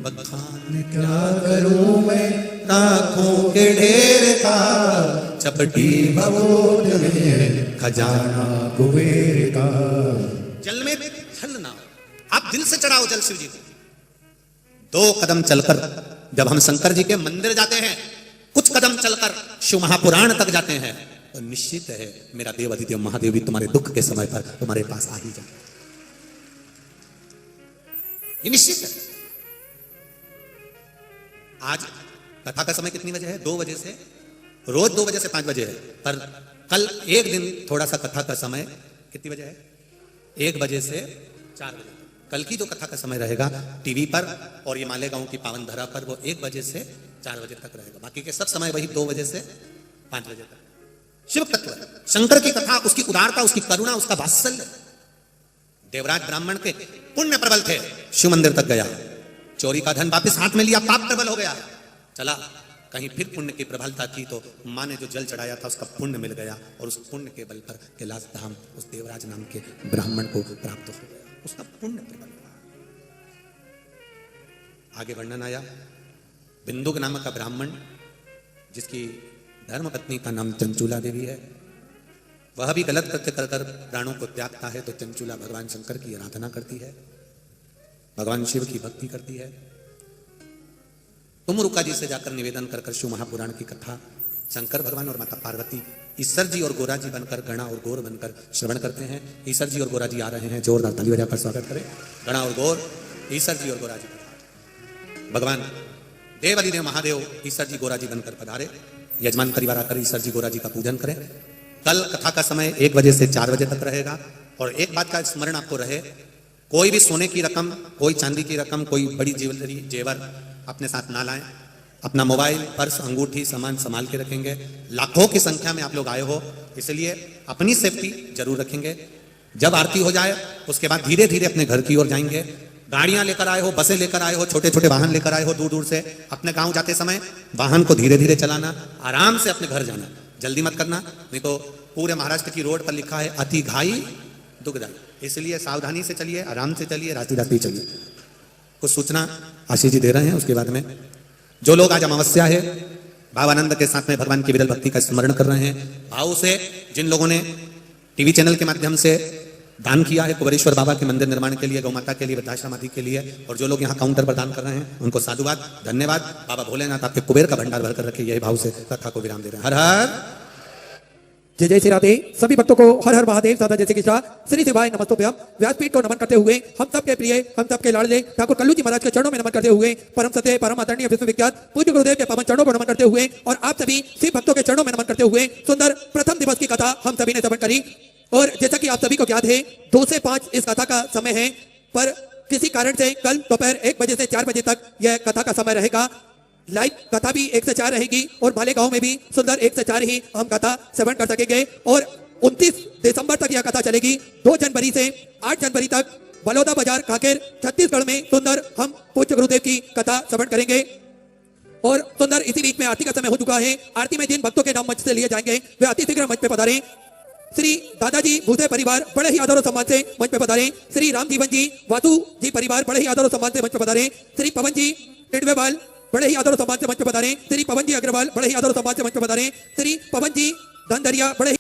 बखान क्या करूं मैं, राखों के ढेर का चपटी भगोद में खजाना कुबेर का। जल में छलना, आप दिल से चढ़ाओ जल शिव जी को। 2 कदम चलकर जब हम शंकर जी के मंदिर जाते हैं, कुछ कदम चलकर शिव महापुराण तक जाते हैं, तो निश्चित है मेरा देव अधिदेव महादेव भी तुम्हारे दुख के समय पर तुम्हारे पास आ ही जाए, ये निश्चित है। आज कथा का समय कितनी बजे है? 2 बजे से, रोज 2 बजे से 5 बजे है, पर कल एक दिन थोड़ा सा कथा का समय कितनी बजे है? 1 बजे से 4 बजे। कल की जो कथा का समय रहेगा टीवी पर और ये मालेगांव की पावन धरा पर, वो 1 बजे से 4 बजे तक रहेगा। बाकी के सब समय वही 2 बजे से 5 बजे तक। शिव तत्व, शंकर की कथा, उसकी उदारता, उसकी करुणा, उसका वात्सल्य। देवराज ब्राह्मण के पुण्य प्रबल थे, शिव मंदिर तक गया, चोरी का धन वापस हाथ में लिया, पाप प्रबल हो गया, चला कहीं फिर पुण्य की प्रबलता की तो माँ ने जो जल चढ़ाया था उसका पुण्य मिल गया और उस पुण्य के बल पर कैलाश धाम उस देवराज नाम के ब्राह्मण को प्राप्त हो गया, उसका पुण्य प्रबल हुआ। आगे वर्णन आया, बिंदुक नामक का ब्राह्मण जिसकी धर्म पत्नी का नाम चंचूला देवी है, वह भी गलत कृत्य कर कर प्राणों को त्यागता है, तो चंचूला भगवान शंकर की आराधना करती है, भगवान शिव की भक्ति करती है। तुम रुका जी से जाकर निवेदन कर शिव महापुराण की कथा शंकर भगवान और माता पार्वती ईश्वर जी और गोरा जी बनकर, गणा और गौर बनकर श्रवण करते हैं। ईश्वर जी और गोरा जी आ रहे हैं, जोरदार ताली बजाकर स्वागत करें। गणा और गौर, ईश्वर जी और गोरा जी, भगवान देव अधिदेव महादेव ईश्वर जी गोरा जी बनकर पधारे। यजमान परिवार आकर ईश्वर जी गोरा जी का पूजन करें। कल कथा का समय 1 बजे से 4 बजे तक रहेगा। और एक बात का स्मरण आपको रहे, कोई भी सोने की रकम, कोई चांदी की रकम, कोई बड़ी ज्वेलरी जेवर अपने साथ ना लाएं। अपना मोबाइल, पर्स, अंगूठी, सामान संभाल के रखेंगे। लाखों की संख्या में आप लोग आए हो, इसलिए अपनी सेफ्टी जरूर रखेंगे। जब आरती हो जाए उसके बाद धीरे धीरे अपने घर की ओर जाएंगे। गाड़ियां लेकर आए हो, बसें लेकर आए हो, छोटे छोटे वाहन लेकर आए हो दूर दूर से, अपने गांव जाते समय वाहन को धीरे धीरे चलाना, आराम से अपने घर जाना, जल्दी मत करना, नहीं तो पूरे महाराष्ट्र की रोड पर लिखा है अति घाई दुखदाई, इसलिए सावधानी से चलिए, आराम से चलिए, रास्ते रास्ते चलिए। कुछ सूचना आशीष जी दे रहे हैं, उसके बाद में जो लोग आज अमावस्या है भावानंद के साथ में भगवान की विरल भक्ति का स्मरण कर रहे हैं, भाव से जिन लोगों ने टीवी चैनल के माध्यम से दान किया है कुबेरेश्वर बाबा के मंदिर निर्माण के लिए, गौ माता के लिए, वृद्धाश्रम आदि के लिए, और जो लोग यहाँ काउंटर पर दान कर रहे हैं उनको साधुवाद, धन्यवाद। बाबा भोलेनाथ आपके कुबेर का भंडार भरकर रखे, यही भाव से कथा को विराम दे रहे हैं। हर हर जय जय श्री राधे। सभी भक्तों को हर हर महादेव, सादा जैसे कृष्णा, श्री शिवाय नमस्तोभ्यम। व्यासपीठ को नमन करते हुए हम सबके प्रिय, हम सबके लाडले ठाकुर कल्लू जी महाराज के चरणों में नमन करते हुए, परम सत्य, परम आदरणीय, विश्वविख्यात पूज्य गुरुदेव के पावन चरणों पर नमन करते हुए और आप सभी शिव भक्तों के चरणों में नमन करते हुए सुंदर प्रथम दिवस की कथा हम सभी ने श्रवण करी। और जैसा कि आप सभी को ज्ञात है 2 से 5 इस कथा का समय है, पर किसी कारण से कल दोपहर 1 बजे से 4 बजे तक यह कथा का समय रहेगा। लाइव कथा भी 1 से 4 रहेगी और मालेगांव में भी सुंदर 1 से 4 ही हम कथा श्रवण कर सकेंगे। और 29 दिसंबर तक यह कथा चलेगी। 2 जनवरी से 8 जनवरी तक बलौदा बाजार काकेर छत्तीसगढ़ में सुंदर हम पूज्य गुरुदेव की कथा श्रवण करेंगे। और सुंदर इसी बीच में आरती का समय हो चुका है। आरती में जिन भक्तों के नाम मंच से लिए जाएंगे वे अति शीघ्र मंच पे पधारें। श्री दादाजी भूसे परिवार बड़े ही आदर और सम्मान से मंच पे पधारें। श्री राम जीवन जी वासु जी परिवार बड़े ही आदर और सम्मान से मंच पे पधारें। श्री पवन जी टिडवेवाल बड़े ही आदर और सम्मान से मंच पे पधारें। श्री पवन जी अग्रवाल बड़े ही आदर और सम्मान से मंच पे पधारें। श्री पवन जी धनदरिया बड़े